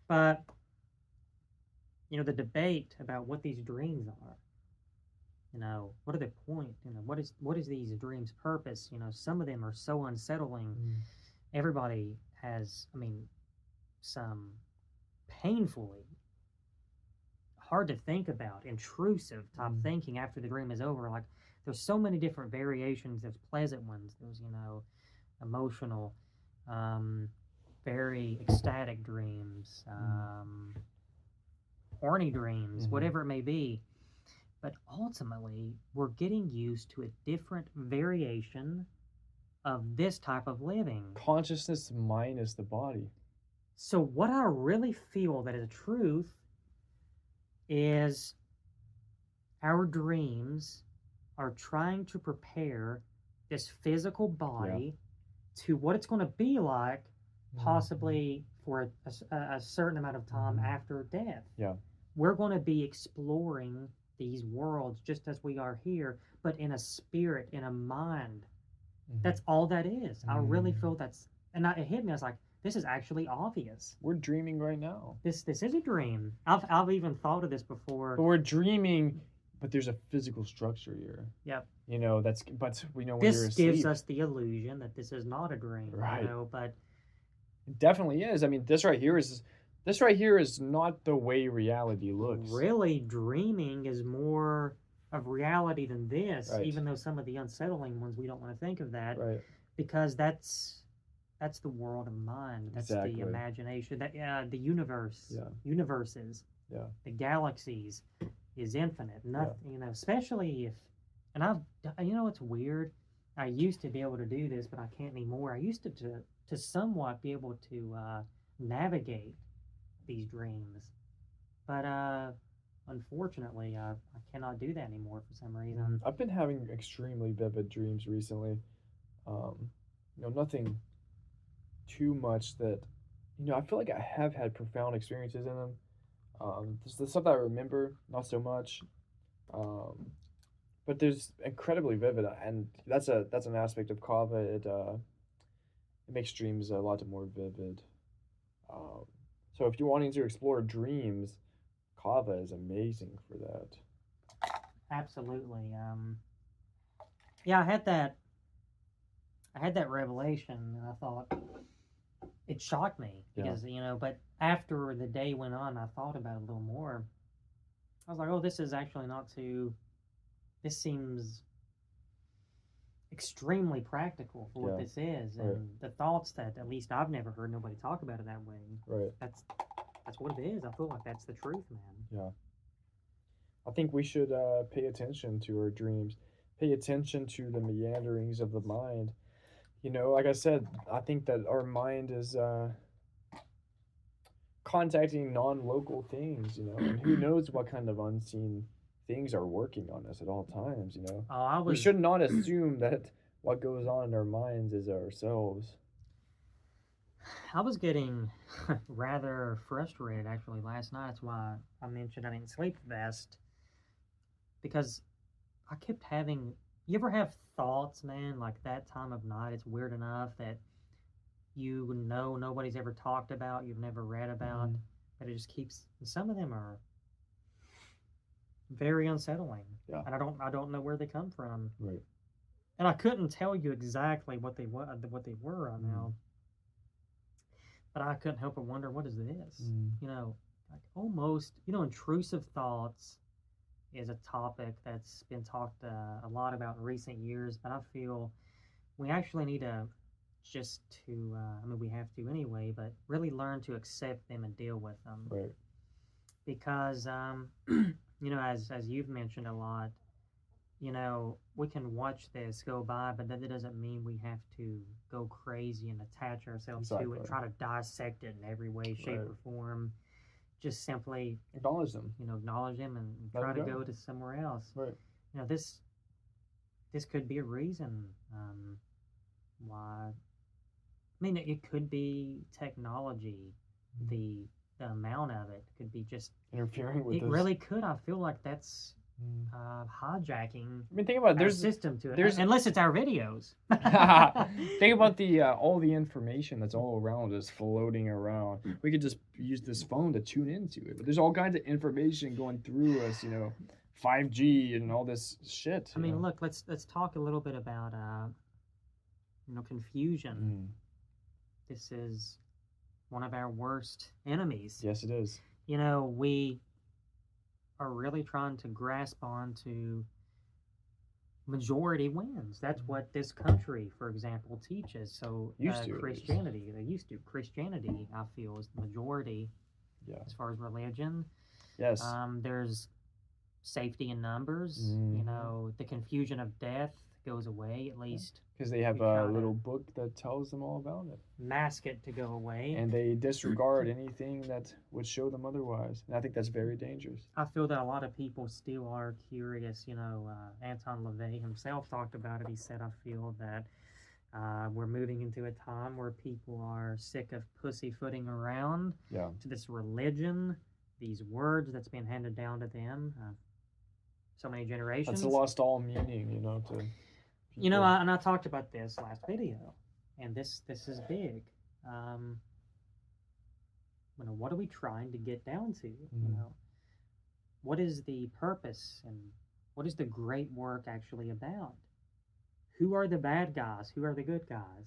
But, the debate about what these dreams are. What are their point? What is these dreams' purpose? Some of them are so unsettling. Everybody has, some painfully hard to think about, intrusive type thinking after the dream is over. Like, there's so many different variations. There's pleasant ones. There's, emotional, very ecstatic dreams, horny dreams, whatever it may be. But ultimately, we're getting used to a different variation of this type of living. Consciousness minus the body. So what I really feel that is a truth is our dreams are trying to prepare this physical body to what it's going to be like, possibly for a certain amount of time after death. Yeah. We're going to be exploring these worlds just as we are here, but in a spirit, in a mind. That's all that is. I really feel it hit me. I was like, this is actually obvious. We're dreaming right now. This is a dream. I've even thought of this before. But we're dreaming, but there's a physical structure here. Yep. But we know when this you're asleep. gives us the illusion that this is not a dream. Right. But it definitely is. This right here is not the way reality looks. Really, dreaming is more of reality than this, right. Even though some of the unsettling ones we don't want to think of that. Right. Because that's the world of mind. That's the imagination. That the universe. Yeah. Universes. Yeah. The galaxies is infinite. Nothing. Especially if, and it's weird. I used to be able to do this, but I can't anymore. I used to somewhat be able to navigate these dreams, but unfortunately, I cannot do that anymore for some reason. I've been having extremely vivid dreams recently. Nothing too much that, I feel like I have had profound experiences in them. The stuff that I remember, not so much. But there's incredibly vivid, and that's an aspect of Kava. It makes dreams a lot more vivid. So if you're wanting to explore dreams, Kava is amazing for that. Absolutely. Yeah, I had that revelation, and I thought it shocked me because but after the day went on, I thought about it a little more. I was like, oh, this is actually not too. This seems extremely practical for what this is, and the thoughts that at least I've never heard nobody talk about it that way. Right. That's what it is. I feel like that's the truth, man. Yeah. I think we should pay attention to our dreams, pay attention to the meanderings of the mind. Like I said, I think that our mind is contacting non-local things, and who knows what kind of unseen things are working on us at all times, we should not assume that what goes on in our minds is ourselves. I was getting rather frustrated actually last night. That's why I mentioned I didn't sleep the best, because I kept having. You ever have thoughts, man, like that time of night? It's weird enough that nobody's ever talked about, you've never read about, but it just keeps. Some of them are very unsettling, and I don't know where they come from. Right. And I couldn't tell you exactly what they were right now, but I couldn't help but wonder, what is this? Like almost intrusive thoughts is a topic that's been talked a lot about in recent years, but I feel we actually need to just to, I mean, we have to anyway, but really learn to accept them and deal with them. Right. Because, as you've mentioned a lot, we can watch this go by, but that doesn't mean we have to go crazy and attach ourselves to it, Exactly. try to dissect it in every way, shape, Right. or form. Just simply, Acknowledge them. acknowledge them and Let try to them go. go to somewhere else. Right. This could be a reason why. I mean, it could be technology. The amount of it could be just. Interfering with It this. really could. I feel like that's Mm. hijacking I mean, think about it. our There's system to it. there's- Unless it's our videos. think about the all the information that's all around us floating around. We could just use this phone to tune into it, but there's all kinds of information going through us. 5G and all this shit. I mean, look. Let's talk a little bit about confusion. Mm. This is one of our worst enemies. Yes, it is. We are really trying to grasp onto majority wins. That's what this country, for example, teaches. So Used to, at least. Christianity, I feel, is the majority Yeah. as far as religion. Yes. There's safety in numbers. Mhm. The confusion of death goes away, at least Because they have we try a to- little book that tells them all about it, mask it to go away. and they disregard anything that would show them otherwise. And I think that's very dangerous. I feel that a lot of people still are curious. Anton LaVey himself talked about it. He said, I feel that we're moving into a time where people are sick of pussyfooting around Yeah. to this religion, these words that's been handed down to them so many generations. That's lost all meaning, to. And I talked about this last video, and this is big. What are we trying to get down to? What is the purpose and what is the great work actually about? Who are the bad guys? Who are the good guys?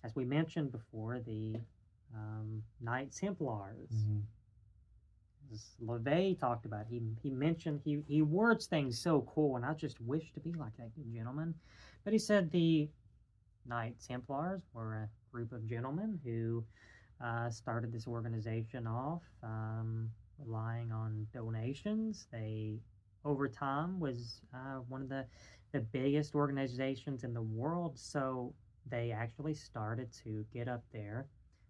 As we mentioned before, the Knights Templars. Mhm. As LaVey talked about, he mentioned he words things so cool, and I just wish to be like that good gentleman. But he said the Knight Templars were a group of gentlemen who started this organization off relying on donations. They, over time, was one of the biggest organizations in the world. So they actually started to get up there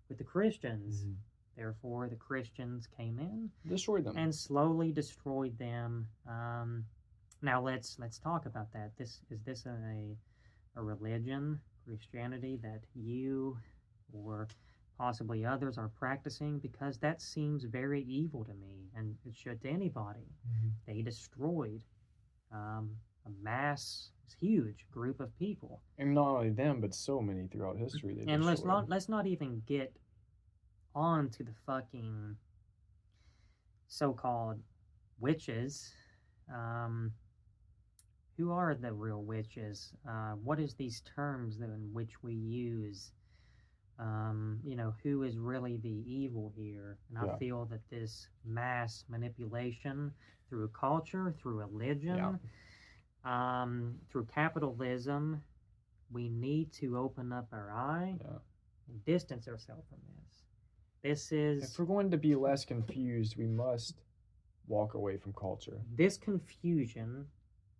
with the Christians. Mhm. Therefore, the Christians came in Destroy them. and slowly destroyed them. Now let's talk about that. Is this a religion, Christianity, that you or possibly others are practicing? Because that seems very evil to me, and it should to anybody. Mhm. They destroyed a mass, huge group of people. And not only them, but so many throughout history. They And destroyed. let's not even get on to the fucking so-called witches. Who are the real witches? What is these terms in which we use? Who is really the evil here? And I Yeah. feel that this mass manipulation through culture, through religion, through capitalism, we need to open up our eye Yeah. and distance ourselves from this. This is If we're going to be less confused, we must walk away from culture. this confusion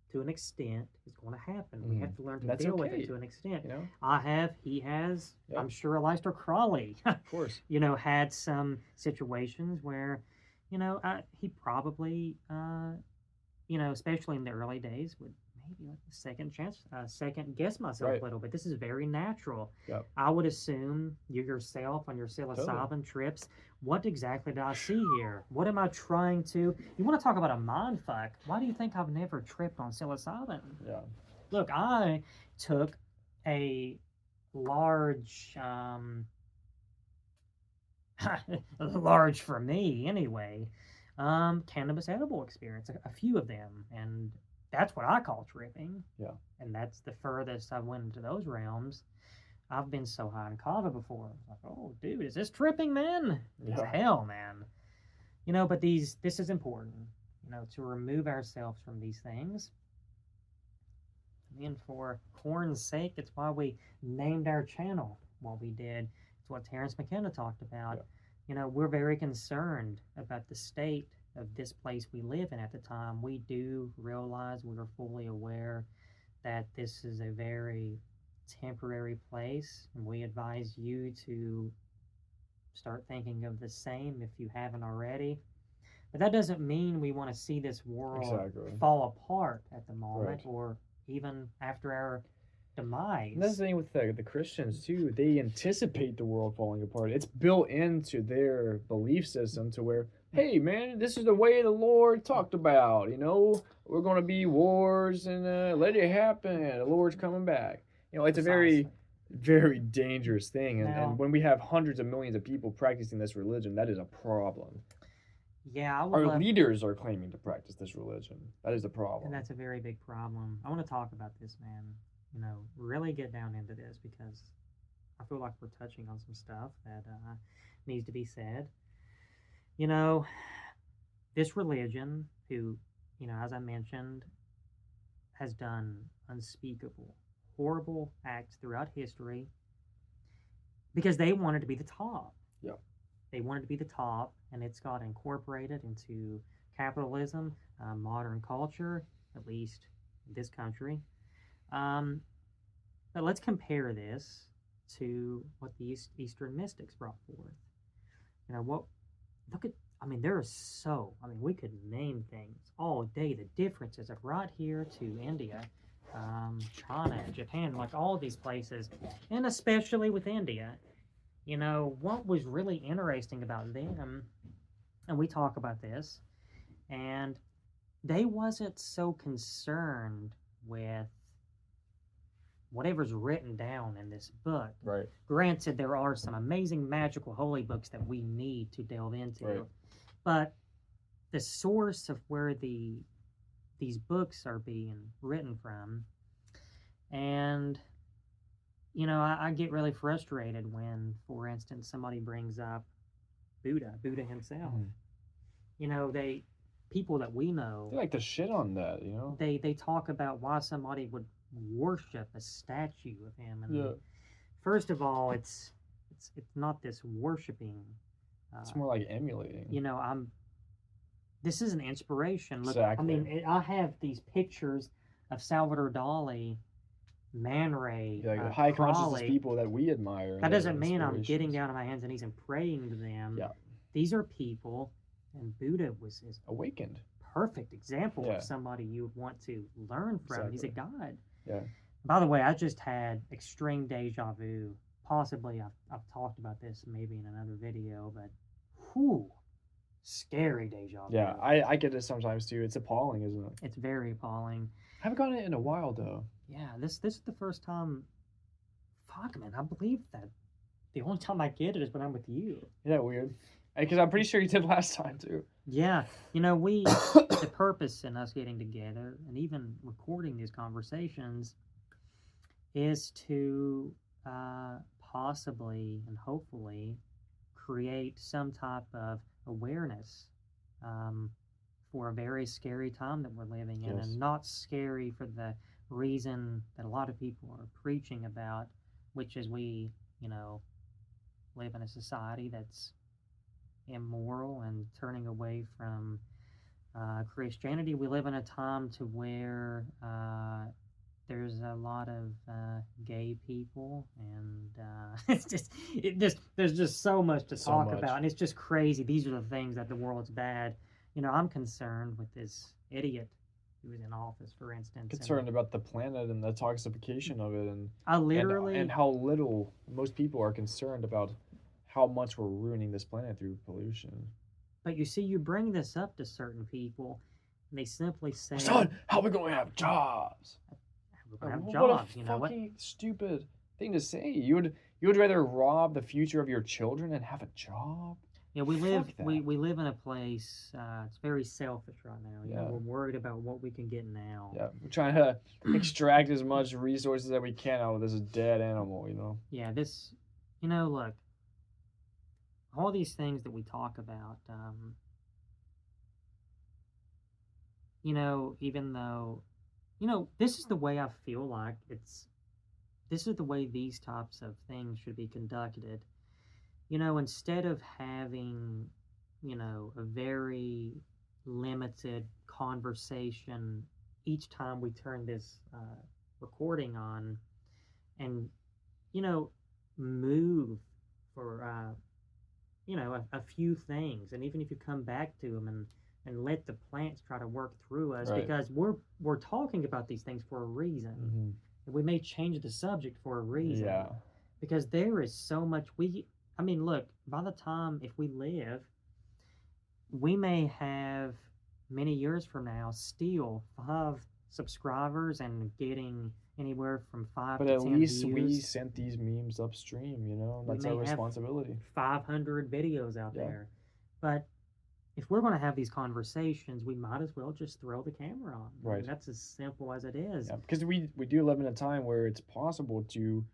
to an extent is going to happen. We have to learn to That's deal with okay. it to an extent. You know, I have, he has, Yep. I'm sure Aleister Crowley, of course. had some situations where, he probably, especially in the early days, would maybe like a second guess myself Right. a little bit. This is very natural. Yep. I would assume you yourself on your psilocybin trips, what exactly did I see here? What am I trying to, you want to talk about a mind fuck? Why do you think I've never tripped on psilocybin? Yeah. Look, I took a large, large for me anyway, cannabis edible experience, a few of them, and that's what I call tripping. Yeah. And that's the furthest I've went into those realms. I've been so high in kava before. Like, oh, dude, is this tripping, man? It's Yeah. hell, man. But this is important, to remove ourselves from these things. And for corn's sake, it's why we named our channel what we did. It's what Terrence McKenna talked about. We're very concerned about the state of this place we live in at the time. We do realize, we are fully aware that this is a very temporary place, and we advise you to start thinking of the same if you haven't already. But that doesn't mean we want to see this world fall apart at the moment, or even after our demise. And that's the thing with the Christians too. They anticipate the world falling apart. It's built into their belief system to where, hey man, this is the way the Lord talked about. We're gonna be wars and let it happen. The Lord's coming back. It's a very, very dangerous thing. And when we have hundreds of millions of people practicing this religion, that is a problem. Yeah, our leaders are claiming to practice this religion. That is the problem. And that's a very big problem. I want to talk about this, man. Really get down into this, because I feel like we're touching on some stuff that needs to be said. This religion, who, as I mentioned, has done unspeakable, horrible acts throughout history because they wanted to be the top. Yeah. They wanted to be the top, and it's got incorporated into capitalism, modern culture, at least in this country. But let's compare this to what the Eastern mystics brought forth. There are we could name things all day, the differences of right here to India, China, Japan, like all these places, and especially with India. What was really interesting about them, and we talk about this, and they wasn't so concerned with whatever's written down in this book. Right. Granted, there are some amazing magical holy books that we need to delve into. Right. But the source of where these books are being written from, and I get really frustrated when, for instance, somebody brings up Buddha himself. People that we know, they like to shit on that, They talk about why somebody would worship a statue of him. And first of all, it's not this worshiping. It's more like emulating. This is an inspiration. Look, Exactly. I have these pictures of Salvador Dali, Man Ray, the high consciousness Crowley. people that we admire. That doesn't mean I'm getting down on my hands and knees and praying to them. Yeah. These are people, and Buddha was his awakened. Perfect example of somebody you would want to learn from. Exactly. He's a god. Yeah. By the way, I just had extreme deja vu. Possibly I've talked about this maybe in another video, but scary deja vu. Yeah, I get it sometimes too. It's appalling, isn't it? It's very appalling. I haven't gotten it in a while though. Yeah, this is the first time. Fuck, man, I believe that the only time I get it is when I'm with you. Isn't that weird? Because I'm pretty sure you did last time too. Yeah, we the purpose in us getting together and even recording these conversations is to possibly and hopefully create some type of awareness for a very scary time that we're living in. Yes. And not scary for the reason that a lot of people are preaching about, which is we live in a society that's immoral and turning away from Christianity. We live in a time to where there's a lot of gay people, and there's just so much to talk about, and it's just crazy. These are the things that the world's bad. I'm concerned with this idiot who was in office, for instance. Concerned about the planet and the toxification of it, and I literally and how little most people are concerned about how much we're ruining this planet through pollution. But you see, you bring this up to certain people, and they simply say, "Son, how are we going to have jobs?" We're gonna have jobs. What a fucking stupid thing to say. You would rather rob the future of your children and have a job? Yeah, we live in a place. It's very selfish right now. We're worried about what we can get now. Yeah, we're trying to extract as much resources that we can out of this dead animal. Yeah, this. Look. All these things that we talk about, even though, this is the way I feel like this is the way these types of things should be conducted. Instead of having, a very limited conversation each time we turn this recording on, and, you know, move for, a few things. And even if you come back to them and let the plants try to work through us, Right. because we're talking about these things for a reason. Mm-hmm. And we may change the subject for a reason. Yeah. Because there is so much look, by the time, if we live, we may have many years from now still 5 subscribers and getting anywhere from 5 But to at 10 least we views. sent these memes upstream, We That's may our have responsibility. 500 videos out Yeah. there. But if we're going to have these conversations, we might as well just throw the camera on. I mean, Right. that's as simple as it is. Yeah, because we do live in a time where it's possible to,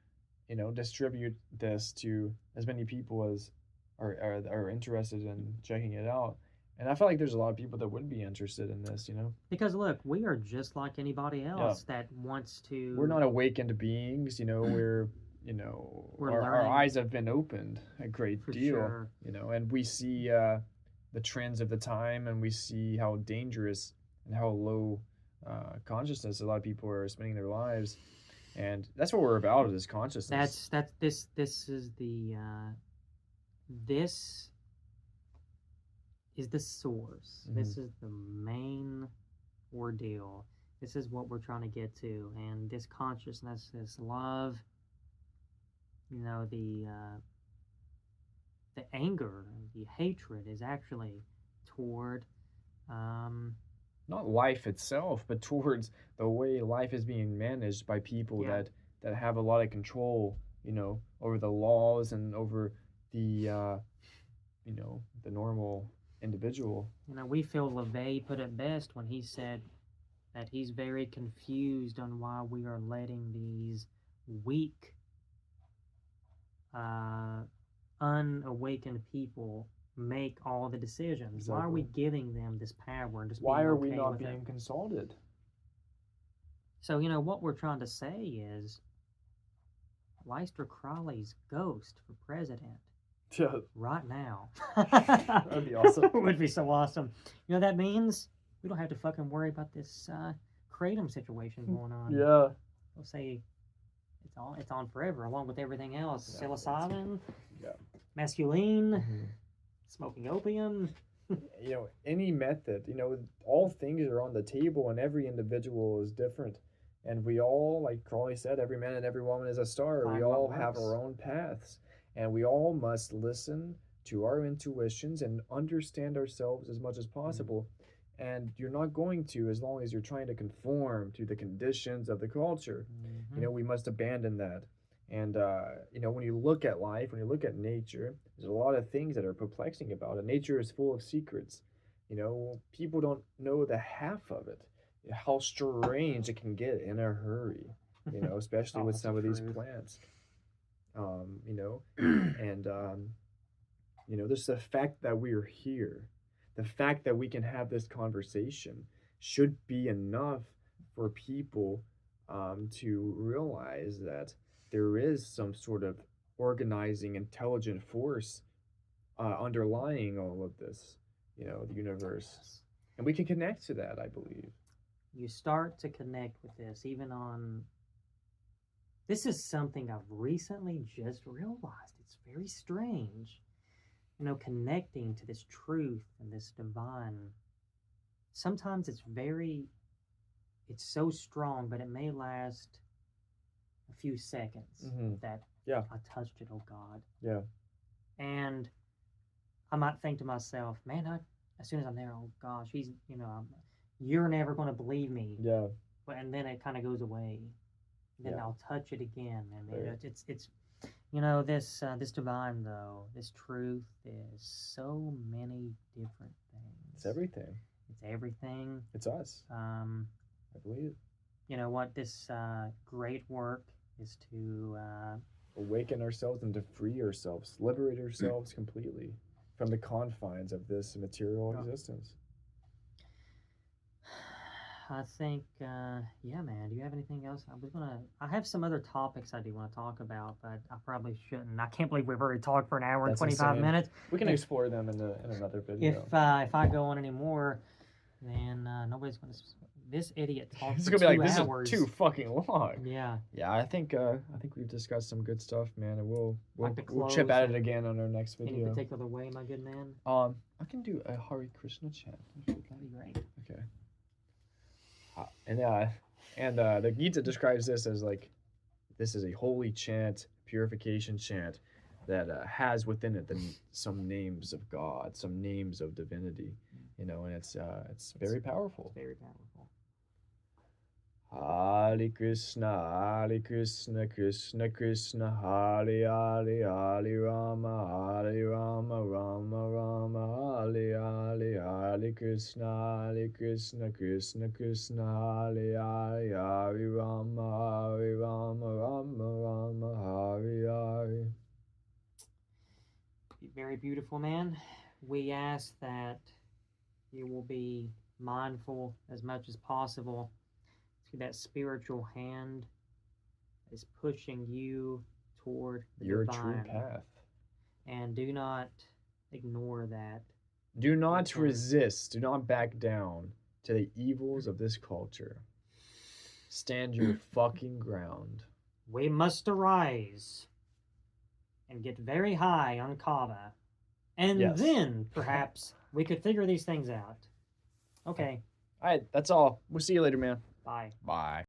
distribute this to as many people as are interested in checking it out. And I feel like there's a lot of people that would be interested in this, Because look, we are just like anybody else that wants to. We're not awakened beings, we're, We're our learning. eyes have been opened a great For deal, sure. and we see the trends of the time, and we see how dangerous and how low consciousness a lot of people are spending their lives. And that's what we're about, is consciousness. This is the this is the source. Mhm. This is the main ordeal. This is what we're trying to get to, and this consciousness, this love, the anger, the hatred is actually toward Not life itself, but towards the way life is being managed by people Yeah. that have a lot of control, over the laws and over the the normal individual. we feel LaVey put it best when he said that he's very confused on why we are letting these weak, unawakened people make all the decisions. Why are we giving them this power and just Why being are we okay not with it? being consulted? So, what we're trying to say is Leister Crowley's ghost for president Yeah, right now. that'd be awesome. It would be so awesome. That means we don't have to fucking worry about this kratom situation going on. Yeah. We'll say it's on forever, along with everything else. Yeah, Psilocybin, yeah. mescaline, Mhm. smoking opium. Any method, all things are on the table, and every individual is different. And we all, like Crowley said, every man and every woman is a star. Find We what all have works. our own paths, and we all must listen to our intuitions and understand ourselves as much as possible. And you're not going to, as long as you're trying to conform to the conditions of the culture. Mhm. We must abandon that. And when you look at life, when you look at nature, there's a lot of things that are perplexing about it. Nature is full of secrets. People don't know the half of it. How strange it can get in a hurry. Especially Oh, with that's some of these true. plants. And there's the fact that we're here. The fact that we can have this conversation should be enough for people to realize that there is some sort of organizing, intelligent force underlying all of this, the universe. And we can connect to that, I believe. You start to connect with this, even on. This is something I've recently just realized. It's very strange. Connecting to this truth and this divine. Sometimes it's so strong, but it may last a few seconds. Mhm. That Yeah. I touched it, oh God. Yeah. And I might think to myself, man, as soon as I'm there, oh gosh, you're never going to believe me. Yeah. And then it kind of goes away. Then Yeah. I'll touch it again, and Right. it's this divine, though, this truth is so many different things. It's everything. It's everything. It's us. I believe. You know what? This great work is to Awaken ourselves and to free ourselves, liberate ourselves completely from the confines of this material Yeah. existence. I think, yeah, man. Do you have anything else? I have some other topics I do want to talk about, but I probably shouldn't. I can't believe we've already talked for an hour and That's 25 insane. minutes. We can If- explore them in another video. If I go on anymore, then nobody's going to. This idiot talked It's for gonna be 2 like, this hours. is too fucking long. Yeah. Yeah, I think we've discussed some good stuff, man, and we'll Like to we'll chip close at it and- again on our next Any video. particular way, my good man? I can do a Hare Krishna chant. That'd be great. Okay. And the Gita describes this as like, this is a holy chant, purification chant that has within it some names of God, some names of divinity, and it's very powerful. It's very powerful. Hare Krishna, Krishna Krishna, Hare Hare, Hare Rama, Rama Rama, Hare Hare Krishna, Krishna Krishna, Hare Hare, Hare Rama, Rama, Hare Hare. Very beautiful, man. We ask that you will be mindful as much as possible to that spiritual hand is pushing you toward the Your divine. true path. And do not ignore that. Do not Okay. resist. Do not back down to the evils of this culture. Stand your fucking ground. We must arise and get very high on kava. And Yes. then, perhaps, we could figure these things out. Okay, All right, that's all. We'll see you later, man. bye. Bye.